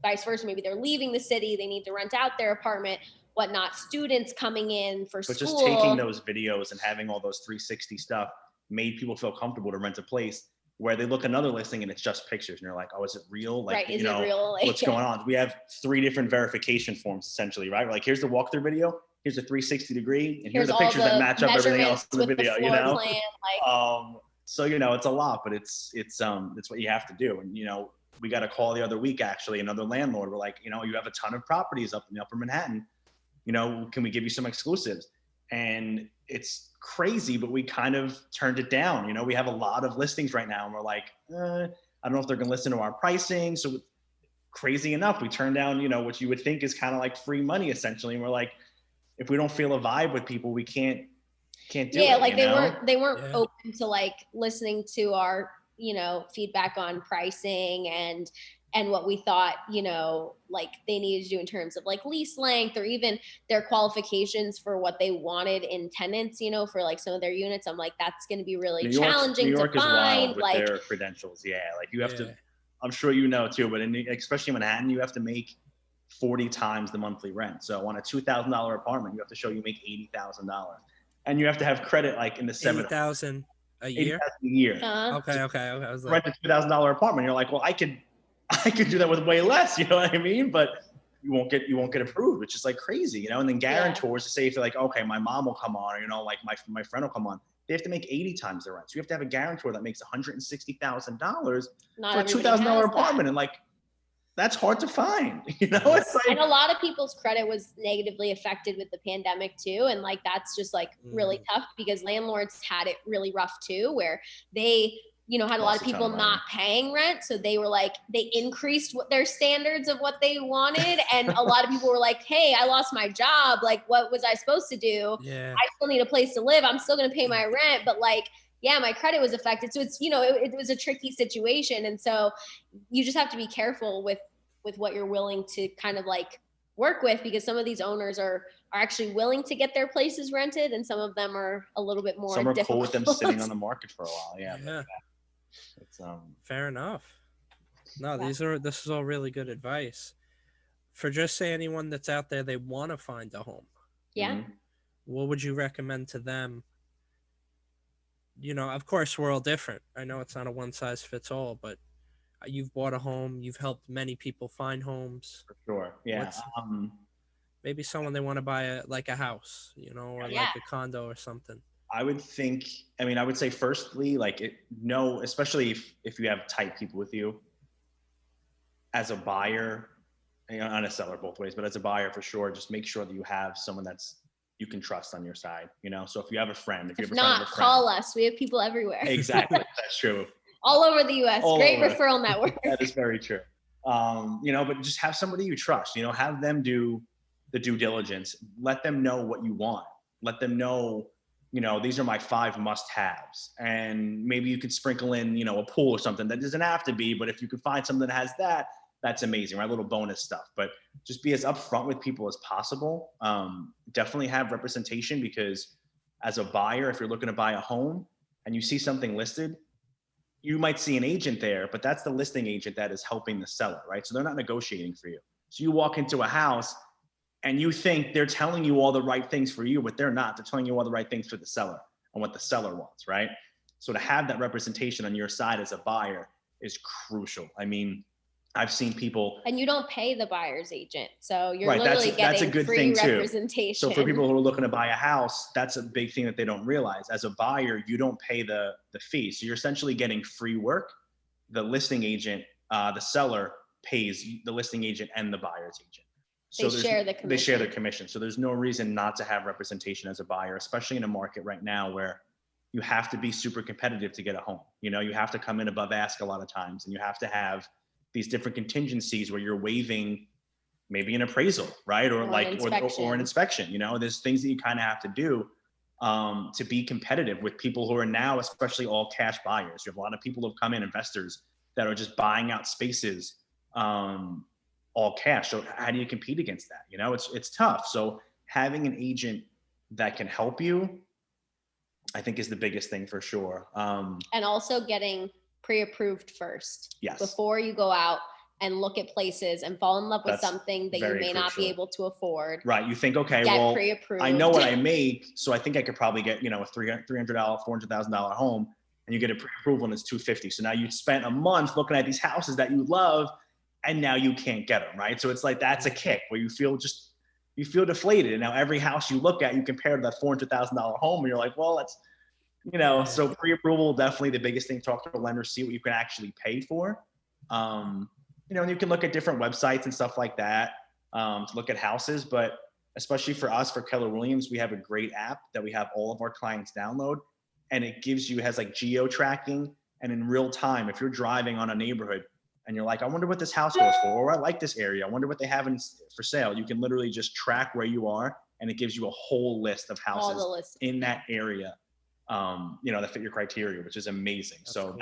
vice versa. Maybe they're leaving the city, they need to rent out their apartment, whatnot. Students coming in for school.
But just taking those videos and having all those 360 stuff made people feel comfortable to rent a place where they look another listing and it's just pictures and you're like, oh, is it real? Like,
is it real? Like,
what's going on? We have 3 different verification forms essentially, right? Like, here's the walkthrough video, here's the 360 degree, and here's the pictures that match up everything else in the video,
plan,
so it's a lot, but it's what you have to do. And we got a call the other week, actually, another landlord. We're like, you have a ton of properties up in the upper Manhattan, can we give you some exclusives? And it's crazy, but we kind of turned it down. We have a lot of listings right now and we're like, I don't know if they're going to listen to our pricing. So crazy enough, we turned down, what you would think is kind of like free money essentially. And we're like, if we don't feel a vibe with people, we can't do it.
Yeah, like they weren't open to like listening to our, feedback on pricing and what we thought, like they needed to do in terms of like lease length or even their qualifications for what they wanted in tenants, for like some of their units. I'm like, that's going to be really challenging
New York
to find.
Is wild with their credentials. Yeah. Like you have to, I'm sure too, but especially in Manhattan, you have to make 40 times the monthly rent. So on a $2,000 apartment, you have to show you make $80,000, and you have to have credit like in the
7,000 a year.
$80,000 a year.
Okay. I was
like, rent a $2,000 apartment. You're like, well, I could do that with way less. You know what I mean? But you won't get approved, which is like crazy, And then guarantors to say if you're like, okay, my mom will come on, or like my friend will come on. They have to make 80 times the rent. So you have to have a guarantor that makes $160,000 for a $2,000 apartment, and like that's hard to find. It's like,
and a lot of people's credit was negatively affected with the pandemic too, and like that's just like really tough because landlords had it really rough too, where they had a lot of people not paying rent. So they were like, they increased their standards of what they wanted. And a lot of people were like, hey, I lost my job. Like, what was I supposed to do?
Yeah.
I still need a place to live. I'm still going to pay my rent. But like, yeah, my credit was affected. So it's, it was a tricky situation. And so you just have to be careful with what you're willing to kind of like work with, because some of these owners are actually willing to get their places rented. And some of them are a little bit more
difficult.
Cool
with them sitting on the market for a while. Yeah. It's
fair enough. No, this is all really good advice for just say anyone that's out there, they want to find a home.
Yeah.
What would you recommend to them? Of course we're all different. I know it's not a one size fits all, but you've bought a home, you've helped many people find homes.
For sure. Yeah.
Maybe someone they want to buy a house, or like a condo or something.
I would say firstly, especially if you have tight people with you as a buyer, and a seller both ways, but as a buyer for sure, just make sure that you have someone you can trust on your side, So if you have a friend,
call us. We have people everywhere.
Exactly. That's true.
All over the US. Great referral network.
That is very true. But just have somebody you trust, have them do the due diligence, let them know what you want, let them know, these are my 5 must-haves, and maybe you could sprinkle in, a pool or something. That doesn't have to be, but if you could find something that has that, that's amazing, right? A little bonus stuff, but just be as upfront with people as possible. Definitely have representation, because as a buyer, if you're looking to buy a home and you see something listed, you might see an agent there, but that's the listing agent that is helping the seller, right? So they're not negotiating for you. So you walk into a house, and you think they're telling you all the right things for you, but they're not. They're telling you all the right things for the seller and what the seller wants, right? So to have that representation on your side as a buyer is crucial. I mean, I've seen people,
and you don't pay the buyer's agent, so you're
right?
literally
That's a
getting
good
free
thing too.
representation.
So for people who are looking to buy a house, that's a big thing that they don't realize. As a buyer, you don't pay the fee, so you're essentially getting free work. The listing agent, the seller pays the listing agent and the buyer's agent. So
they share the commission.
They share their commission. So there's no reason not to have representation as a buyer, especially in a market right now where you have to be super competitive to get a home. You know, you have to come in above ask a lot of times, and you have to have these different contingencies where you're waiving maybe an appraisal, right? Or an inspection. You know, there's things that you kind of have to do to be competitive with people who are now, especially all cash buyers. You have a lot of people who have come in, investors that are just buying out spaces all cash. So how do you compete against that? You know, it's tough. So having an agent that can help you, I think, is the biggest thing for sure.
And also getting pre-approved first.
Yes.
Before you go out and look at places and fall in love with something that you may not be able to afford.
Right. You think, okay,
well, pre-approved.
I know what I make, so I think I could probably get, you know, a $300,000, $400,000 home, and you get a pre-approval and it's $250,000. So now you spent a month looking at these houses that you love, and now you can't get them, right? So it's like, that's a kick where you feel deflated. And now every house you look at, you compare to that $400,000 home, and you're like, well, that's, you know, so pre-approval, definitely the biggest thing. Talk to a lender, see what you can actually pay for. You know, and you can look at different websites and stuff like that to look at houses. But especially for us, for Keller Williams, we have a great app that we have all of our clients download, and it has like geo tracking. And in real time, if you're driving on a neighborhood and you're like, I wonder what this house goes for, or I like this area, I wonder what they have for sale, you can literally just track where you are, and it gives you a whole list of houses in that area, you know, that fit your criteria, which is amazing. That's so cool.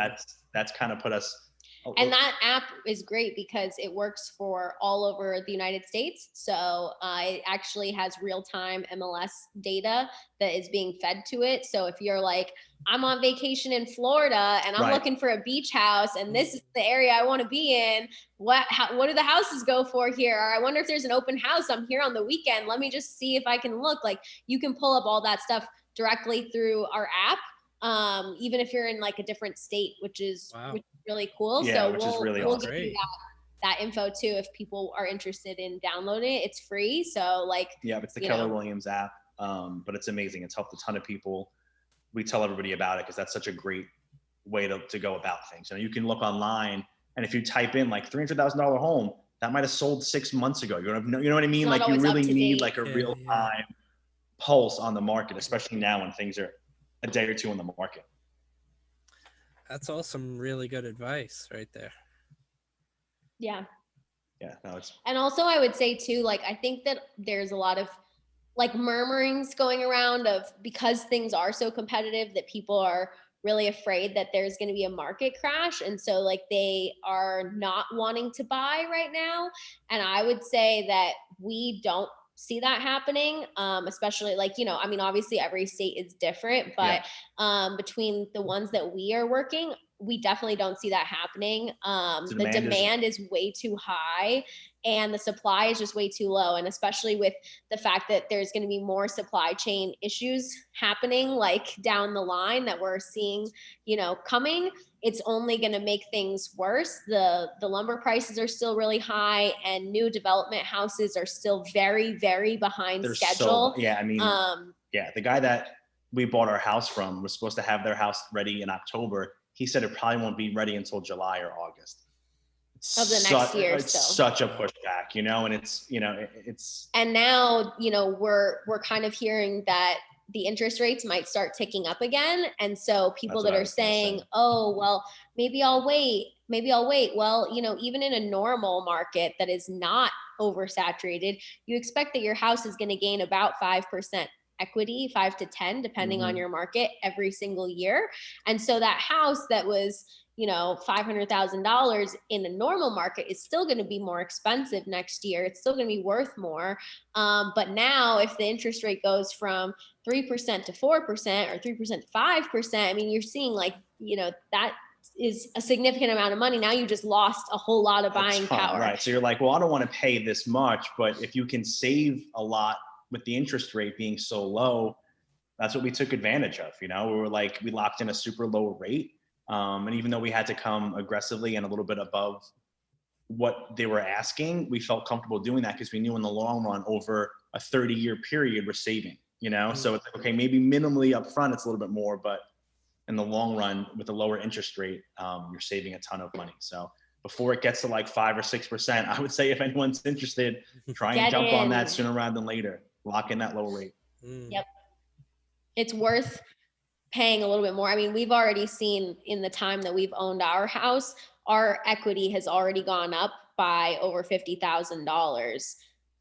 That's kind of put us.
And that app is great because it works for all over the United States. So it actually has real-time MLS data that is being fed to it. So if you're like, I'm on vacation in Florida and I'm looking for a beach house, and this is the area I want to be in, what do the houses go for here? Or I wonder if there's an open house. I'm here on the weekend. Let me just see if I can look. Like, you can pull up all that stuff directly through our app. Even if you're in like a different state, which is really cool.
Yeah,
so
which is really
we'll
awesome.
give you that info too if people are interested in downloading it. It's free. So like,
it's the Keller Williams app. But it's amazing. It's helped a ton of people. We tell everybody about it because that's such a great way to go about things. You know, you can look online, and if you type in like $300,000 home, that might have sold 6 months ago. You know what I mean? Like, you really need like a real time pulse on the market, especially now when things are a day or two on the market.
That's all some really good advice right there.
Yeah.
Yeah. No,
and also I would say too, like, I think that there's a lot of like murmurings going around of, because things are so competitive, that people are really afraid that there's going to be a market crash. And so like they are not wanting to buy right now. And I would say that we don't see that happening, especially like, you know, I mean, obviously every state is different, but between the ones that we are working, we definitely don't see that happening. The demand is way too high and the supply is just way too low. And especially with the fact that there's going to be more supply chain issues happening like down the line that we're seeing, you know, coming, it's only going to make things worse. The lumber prices are still really high, and new development houses are still very, very behind schedule.
The guy that we bought our house from was supposed to have their house ready in October. He said it probably won't be ready until July or August.
Of the next year.
It's such a pushback, you know, and it's.
And now, you know, we're kind of hearing that the interest rates might start ticking up again. And so people that are saying, oh, well, maybe I'll wait. Well, you know, even in a normal market that is not oversaturated, you expect that your house is going to gain about 5% equity, 5 to 10, depending on your market every single year. And so that house that was, you know, $500,000 in a normal market is still going to be more expensive next year. It's still going to be worth more. But now if the interest rate goes from 3% to 4% or 3% to 5%, I mean, you're seeing like, you know, that is a significant amount of money. Now you just lost a whole lot of buying power.
Right. So you're like, well, I don't want to pay this much, but if you can save a lot with the interest rate being so low, that's what we took advantage of. We were like, we locked in a super low rate. And even though we had to come aggressively and a little bit above what they were asking, we felt comfortable doing that because we knew in the long run, over a 30-year period, we're saving, So it's like, okay, maybe minimally up front, it's a little bit more, but in the long run, with a lower interest rate, you're saving a ton of money. So before it gets to like 5 or 6%, I would say if anyone's interested, try and jump on that sooner rather than later. Lock in that low rate.
Yep. It's worth paying a little bit more. I mean, we've already seen in the time that we've owned our house, our equity has already gone up by over $50,000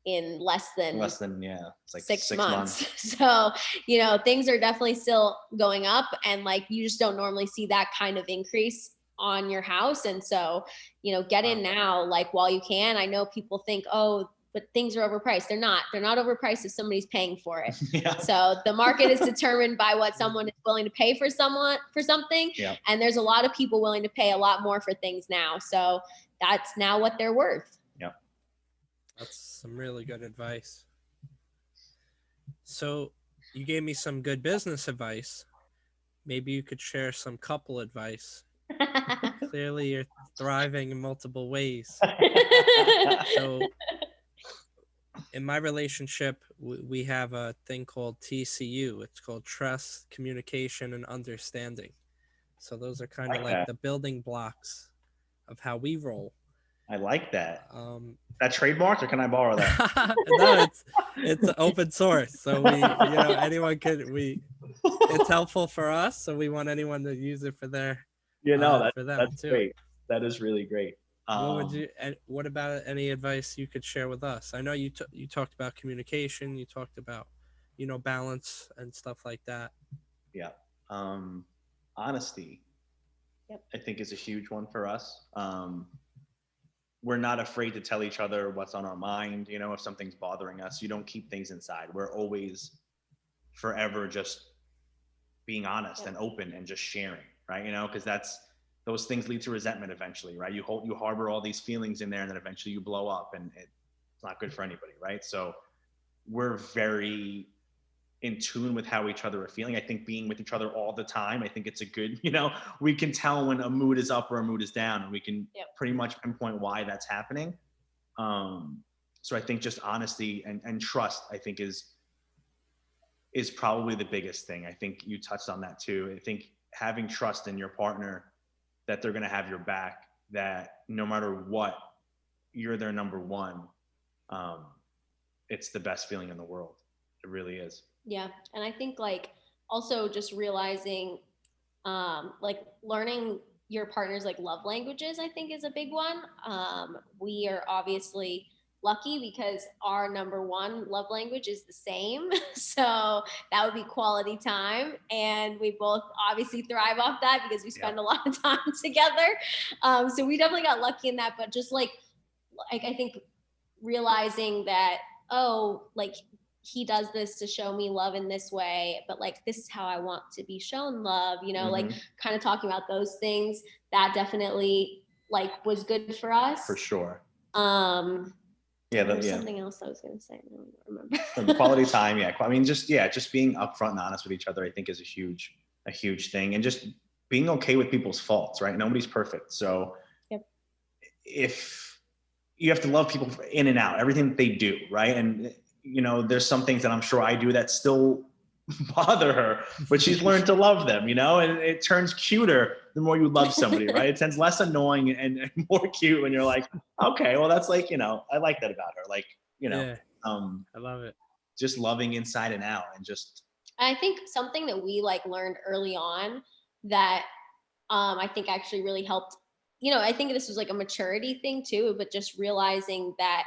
in less than
it's like
6 months. So, things are definitely still going up, and like, you just don't normally see that kind of increase on your house. And so, get in now, like, while you can. I know people think, oh, but things are overpriced. They're not overpriced if somebody's paying for it.
Yeah.
So the market is determined by what someone is willing to pay for something.
Yeah.
And there's a lot of people willing to pay a lot more for things now. So that's now what they're worth.
Yeah.
That's some really good advice. So you gave me some good business advice. Maybe you could share some couple advice. Clearly you're thriving in multiple ways. So in my relationship, we have a thing called TCU. It's called trust, communication, and understanding. So those are kind of like the building blocks of how we roll.
I like that. That trademarked, or can I borrow that?
No, it's open source. So anyone could. It's helpful for us. So we want anyone to use it for their.
That's
too.
Great. That is really great.
What about any advice you could share with us? I know you talked about communication, you talked about, balance and stuff like that.
Yeah. Honesty,
yep,
I think is a huge one for us. We're not afraid to tell each other what's on our mind. If something's bothering us, you don't keep things inside. We're always forever just being honest and open and just sharing, right? Because those things lead to resentment eventually, right? You harbor all these feelings in there, and then eventually you blow up, and it's not good for anybody, right? So we're very in tune with how each other are feeling. I think being with each other all the time, I think it's a good, we can tell when a mood is up or a mood is down, and we can pretty much pinpoint why that's happening. So I think just honesty and trust, I think is probably the biggest thing. I think you touched on that too. I think having trust in your partner, that they're going to have your back, that no matter what, you're their number one. It's the best feeling in the world. It really is.
Yeah. And I think like also just realizing, like learning your partner's like love languages, I think is a big one. We are obviously lucky because our number one love language is the same. So that would be quality time. And we both obviously thrive off that because we spend a lot of time together. So we definitely got lucky in that, but just like I think realizing that, like he does this to show me love in this way, but like, this is how I want to be shown love, like kind of talking about those things that definitely like was good for us.
For sure.
Something else I was going to say. I don't remember.
The quality time. Yeah. I mean, just being upfront and honest with each other, I think is a huge thing. And just being okay with people's faults, right? Nobody's perfect. So if you have to love people in and out, everything that they do, right? And, there's some things that I'm sure I do that still bother her, but she's learned to love them, and it turns cuter the more you love somebody, right? It turns less annoying and more cute when you're like, okay, well, that's like, I like that about her. Like,
I love it.
Just loving inside and out, and just.
I think something that we like learned early on that I think actually really helped, I think this was like a maturity thing too, but just realizing that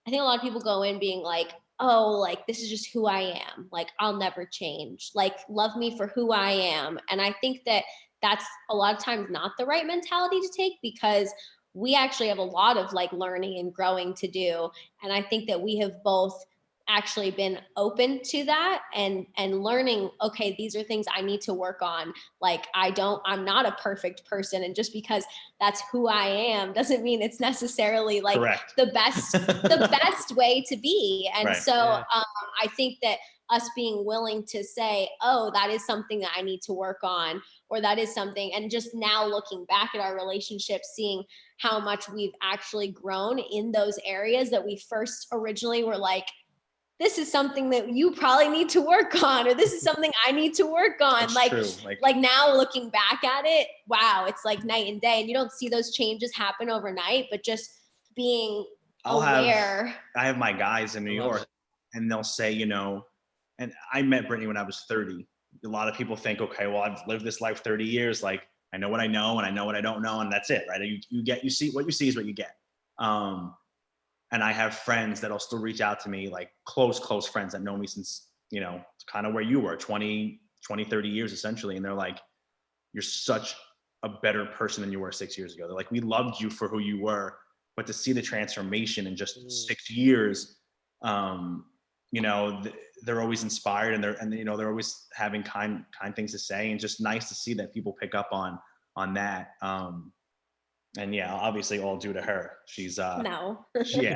I think a lot of people go in being like, oh, like, this is just who I am. Like, I'll never change. Like, love me for who I am. And I think that that's a lot of times not the right mentality to take, because we actually have a lot of like learning and growing to do. And I think that we have both actually been open to that and learning, okay, these are things I need to work on. Like I'm not a perfect person. And just because that's who I am doesn't mean it's necessarily like
Correct.
the best way to be. And
Right.
so I think that us being willing to say, oh, that is something that I need to work on, or that is something, and just now looking back at our relationship, seeing how much we've actually grown in those areas that we first originally were like, this is something that you probably need to work on, or this is something I need to work on.
That's
like now looking back at it, wow, it's like night and day. And you don't see those changes happen overnight, but just being aware.
I have my guys in New York, and they'll say, you know, and I met Brittany when I was 30. A lot of people think, okay, well, I've lived this life 30 years. Like, I know what I know, and I know what I don't know, and that's it, right? You see what you see is what you get. And I have friends that'll still reach out to me, like close friends that know me since, you know, kind of where you were, 20, 30 years essentially. And they're like, you're such a better person than you were 6 years ago. They're like, we loved you for who you were, but to see the transformation in just 6 years, you know, they're always inspired, and you know, they're always having kind things to say, and just nice to see that people pick up on that. And yeah, obviously all due to her. She's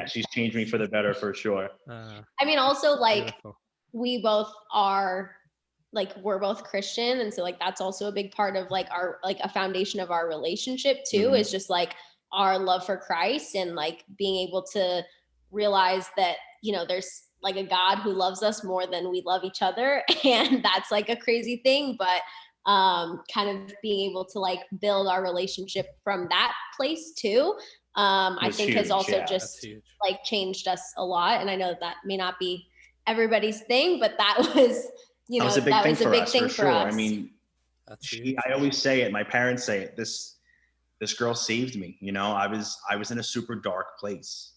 she's changed me for the better for sure.
I mean, also like
Beautiful.
we both are like, we're both Christian, and so like that's also a big part of like our, like a foundation of our relationship too, is just like our love for Christ, and like being able to realize that, you know, there's like a God who loves us more than we love each other. And that's like a crazy thing, but kind of being able to like build our relationship from that place too, I think has also just like changed us a lot. And I know that may not be everybody's thing, but that was, you know, that was a big thing for us.
I mean, I always say it, my parents say it, this girl saved me. You know, I was in a super dark place.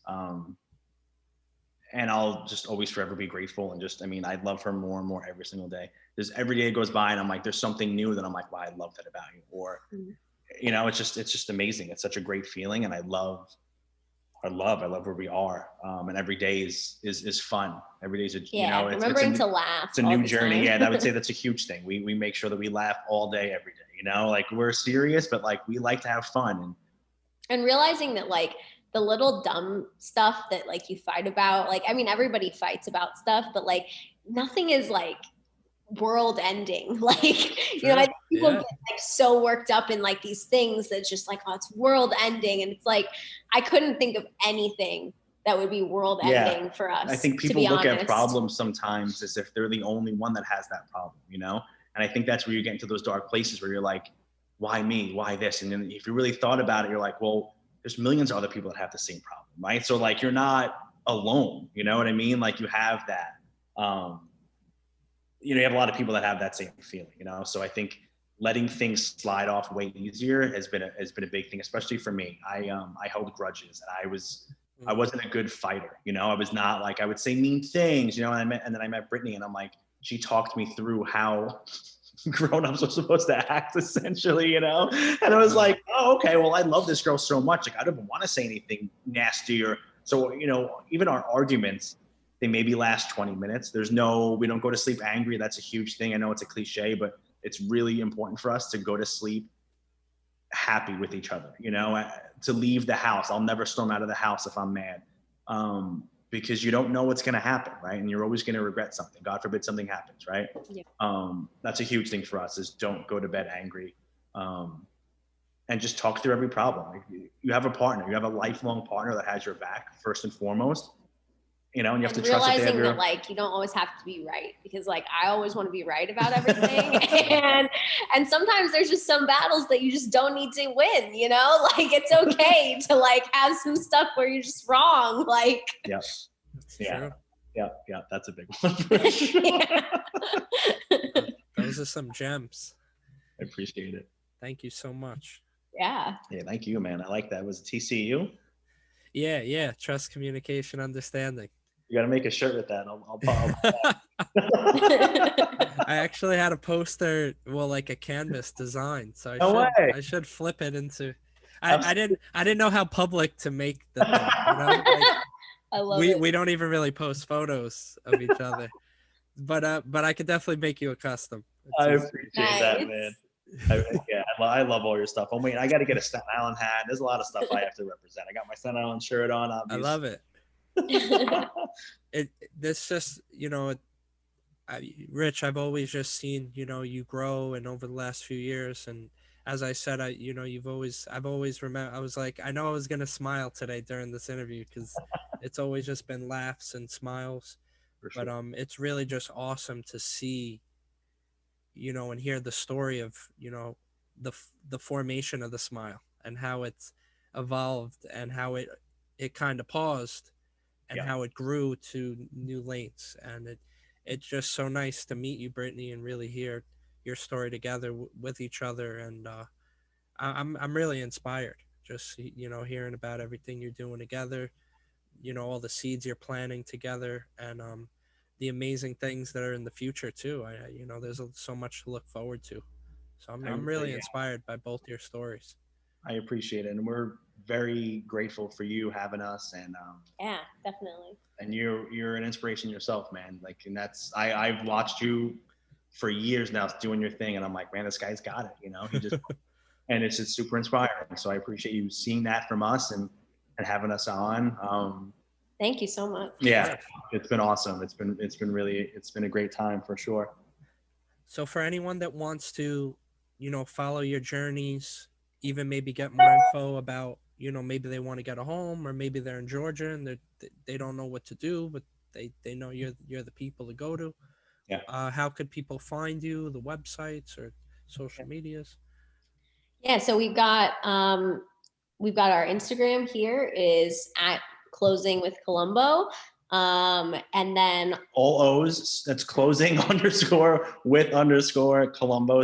And I'll just always forever be grateful. And just, I mean, I love her more and more every single day. There's every day goes by and I'm like, there's something new that I'm like, wow, I love that about you. Or, you know, it's just amazing. It's such a great feeling. And I love where we are. And every day is fun. Every day is, you know,
remembering to laugh.
It's a new journey. Yeah. And I would say that's a huge thing. We make sure that we laugh all day, every day, you know, like we're serious, but like we like to have fun.
And realizing that like, the little dumb stuff that like you fight about, like, I mean, everybody fights about stuff, but like nothing is like world ending. Like, you know, I think people get like so worked up in like these things that's just like, oh, it's world ending. And it's like, I couldn't think of anything that would be world ending for us.
I think people look at problems sometimes as if they're the only one that has that problem, you know? And I think that's where you get into those dark places where you're like, why me? Why this? And then if you really thought about it, you're like, well, there's millions of other people that have the same problem, right? So like, you're not alone, you know what I mean? Like you have that, you know, you have a lot of people that have that same feeling, you know? So I think letting things slide off way easier has been a big thing, especially for me. I held grudges, and I wasn't a good fighter, you know? I was not like, I would say mean things, you know, and then I met Brittany, and I'm like, she talked me through how grown-ups are supposed to act, essentially, you know? And I was like, oh, okay, well, I love this girl so much. Like, I don't want to say anything nasty, or so, you know, even our arguments, they maybe last 20 minutes. We don't go to sleep angry. That's a huge thing. I know it's a cliche, but it's really important for us to go to sleep happy with each other, you know, to leave the house. I'll never storm out of the house if I'm mad. Because you don't know what's going to happen, right? And you're always going to regret something. God forbid something happens, right?
Yeah.
That's a huge thing for us, is don't go to bed angry, and just talk through every problem. Like, you have a partner, you have a lifelong partner that has your back first and foremost, you know, and you have to trust
realizing that like you don't always have to be right, because like I always want to be right about everything. and sometimes there's just some battles that you just don't need to win, you know, like it's okay to like have some stuff where you're just wrong. Like,
yeah, that's a big one for sure.
Those are some gems.
I appreciate it.
Thank you so much.
Yeah,
thank you, man. I like that. Was it TCU?
Yeah, trust, communication, understanding.
You got to make a shirt with that. I'll
I actually had a poster, well, like a canvas design, so I should flip it into. I didn't know how public to make the thing, you know? Like,
I love
we
it.
we don't even really post photos of each other, but I could definitely make you a custom.
I
It's
appreciate that, man. I love all your stuff. Oh wait, I got to get a Staten Island hat. There's a lot of stuff I have to represent. I got my Staten Island shirt on.
I
Obviously.
love it. This just, Rich, I've always just seen, you grow, and over the last few years, and as I said, I've always remember, I was like, I know I was gonna smile today during this interview because it's always just been laughs and smiles.
For sure.
But it's really just awesome to see, and hear the story of, the formation of the smile and how it's evolved and how it kind of paused and how it grew to new lanes. And it's just so nice to meet you, Brittany, and really hear your story together with each other. And I'm really inspired just hearing about everything you're doing together, all the seeds you're planting together, and the amazing things that are in the future too. There's so much to look forward to. So I'm really inspired by both your stories.
I appreciate it, and we're very grateful for you having us. And
yeah, definitely.
And you're an inspiration yourself, man. Like, and that's I've watched you for years now doing your thing, and I'm like, man, this guy's got it. He just and it's just super inspiring. So I appreciate you seeing that from us and having us on.
Thank you so much.
Yeah, it's been awesome. It's been a great time for sure.
So for anyone that wants to, follow your journeys, even maybe get more info about, maybe they want to get a home, or maybe they're in Georgia and they don't know what to do, but they know you're the people to go to.
Yeah.
How could people find you? The websites or social medias?
Yeah. So we've got our Instagram here is at Closing with Colombo. And then
all O's, that's closing _with Colombo,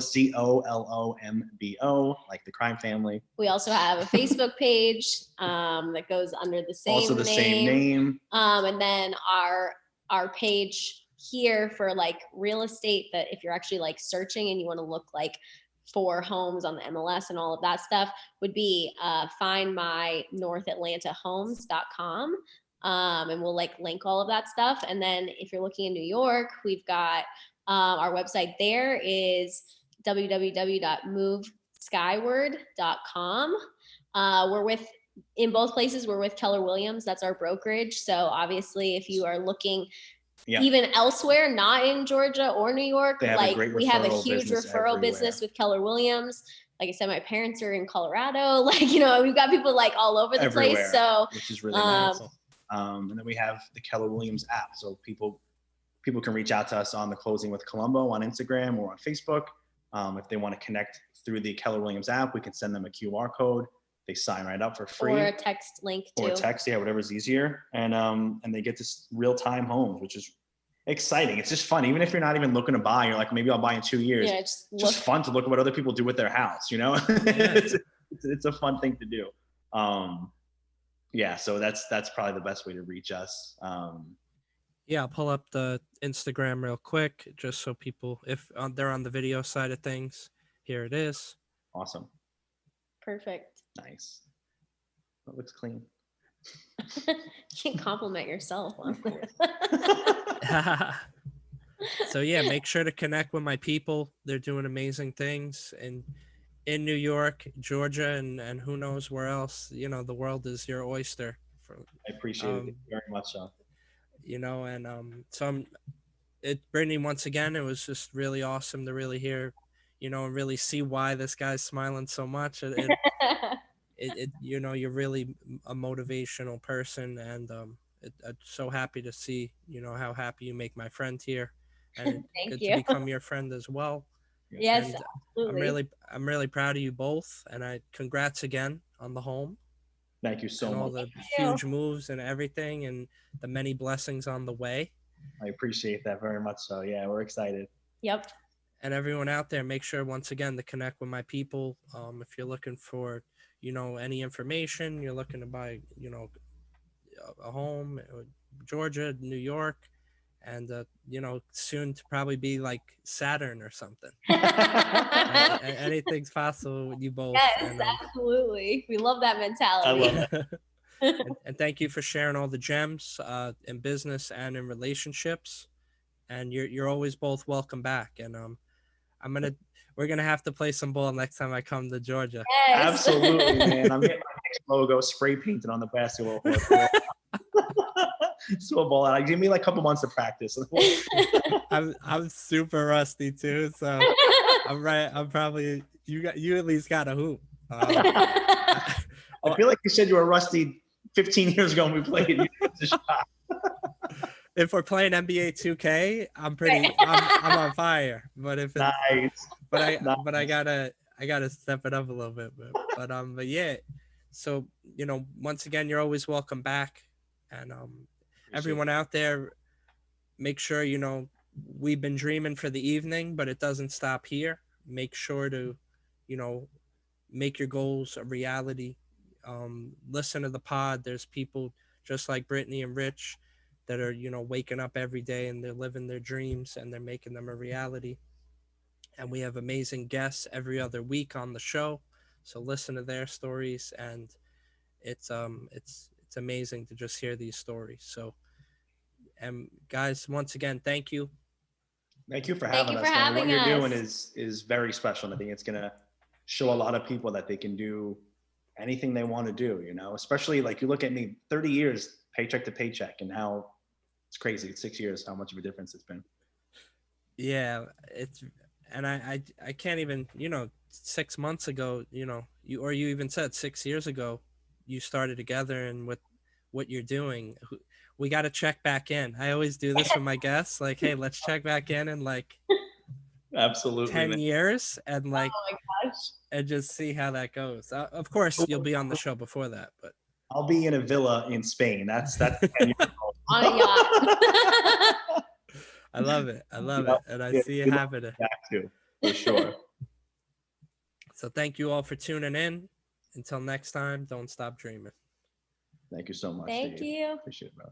COLOMBO, like the crime family.
We also have a Facebook page that goes under the same name. And then our page here for like real estate, that if you're actually like searching and you want to look like for homes on the MLS and all of that stuff, would be findmynorthatlantahomes.com. And we'll like link all of that stuff. And then if you're looking in New York, we've got our website there is www.moveskyward.com. In both places, we're with Keller Williams. That's our brokerage. So obviously if you are looking even elsewhere, not in Georgia or New York, like we have a huge referral business with Keller Williams. Like I said, my parents are in Colorado. Like, we've got people like all over the place. So
which is really nice. And then we have the Keller Williams app. So people can reach out to us on the Closing with Colombo on Instagram or on Facebook. If they want to connect through the Keller Williams app, we can send them a QR code. They sign right up for free.
Or a text link too.
Or a text, whatever's easier. And they get this real-time homes, which is exciting. It's just fun. Even if you're not even looking to buy, you're like, maybe I'll buy in 2 years.
Yeah,
it's just fun to look at what other people do with their house, It's a fun thing to do. So that's probably the best way to reach us.
I'll pull up the Instagram real quick just so people, if they're on the video side of things, here it is.
Awesome.
Perfect.
Nice. That looks clean.
You can compliment yourself.
So make sure to connect with my people. They're doing amazing things in New York, Georgia, and who knows where else. The world is your oyster.
I appreciate it very much so.
Brittany, once again, it was just really awesome to really hear, and really see why this guy's smiling so much. You're really a motivational person, and I'm so happy to see, how happy you make my friend here, and good to become your friend as well.
Yes,
and
absolutely.
I'm really proud of you both, and congrats again on the home.
Thank you so much.
And all the huge moves and everything, and the many blessings on the way.
I appreciate that very much. So we're excited.
Yep.
And everyone out there, make sure once again to connect with my people. If you're looking for, any information, you're looking to buy, a home, Georgia, New York, and soon to probably be like Saturn or something. Anything's possible with you both.
Yes, absolutely. We love that mentality.
I love it.
And thank you for sharing all the gems in business and in relationships. And you're always both welcome back. And we're gonna have to play some ball next time I come to Georgia.
Yes.
Absolutely, man. I'm getting my next logo spray painted on the basketball court. So ball out. Give me like a couple months of practice.
I'm super rusty too, so I'm probably you at least got a hoop.
I feel like you said you were rusty 15 years ago when we played.
If we're playing NBA 2K, I'm on fire. But if it's
Nice.
but I gotta step it up a little bit. But yeah. So once again, you're always welcome back, and everyone out there, make sure we've been dreaming for the evening, but it doesn't stop here. Make sure to make your goals a reality. Listen to the pod. There's people just like Brittany and Rich that are waking up every day and they're living their dreams and they're making them a reality. And we have amazing guests every other week on the show, so listen to their stories, and it's amazing to just hear these stories. So, and guys, once again, thank you.
Thank you for having us. Man. What you're doing is very special, and I think it's gonna show a lot of people that they can do anything they want to do. Especially like you look at me, 30 years paycheck to paycheck, and how it's crazy. It's 6 years, how much of a difference it's been.
Yeah, and I can't even 6 months ago, you even said 6 years ago, you started together, and with what you're doing, we got to check back in. I always do this with my guests, like, hey, let's check back in like
absolutely
10 years and like
oh my gosh.
and just see how that goes. Of course, you'll be on the show before that, but
I'll be in a villa in Spain. That's 10 years old.
On a yacht.
I love it. And I see it happening.
Back to, for sure.
So thank you all for tuning in. Until next time, don't stop dreaming.
Thank you so much.
Thank
Steve.
you.
Appreciate it, bro.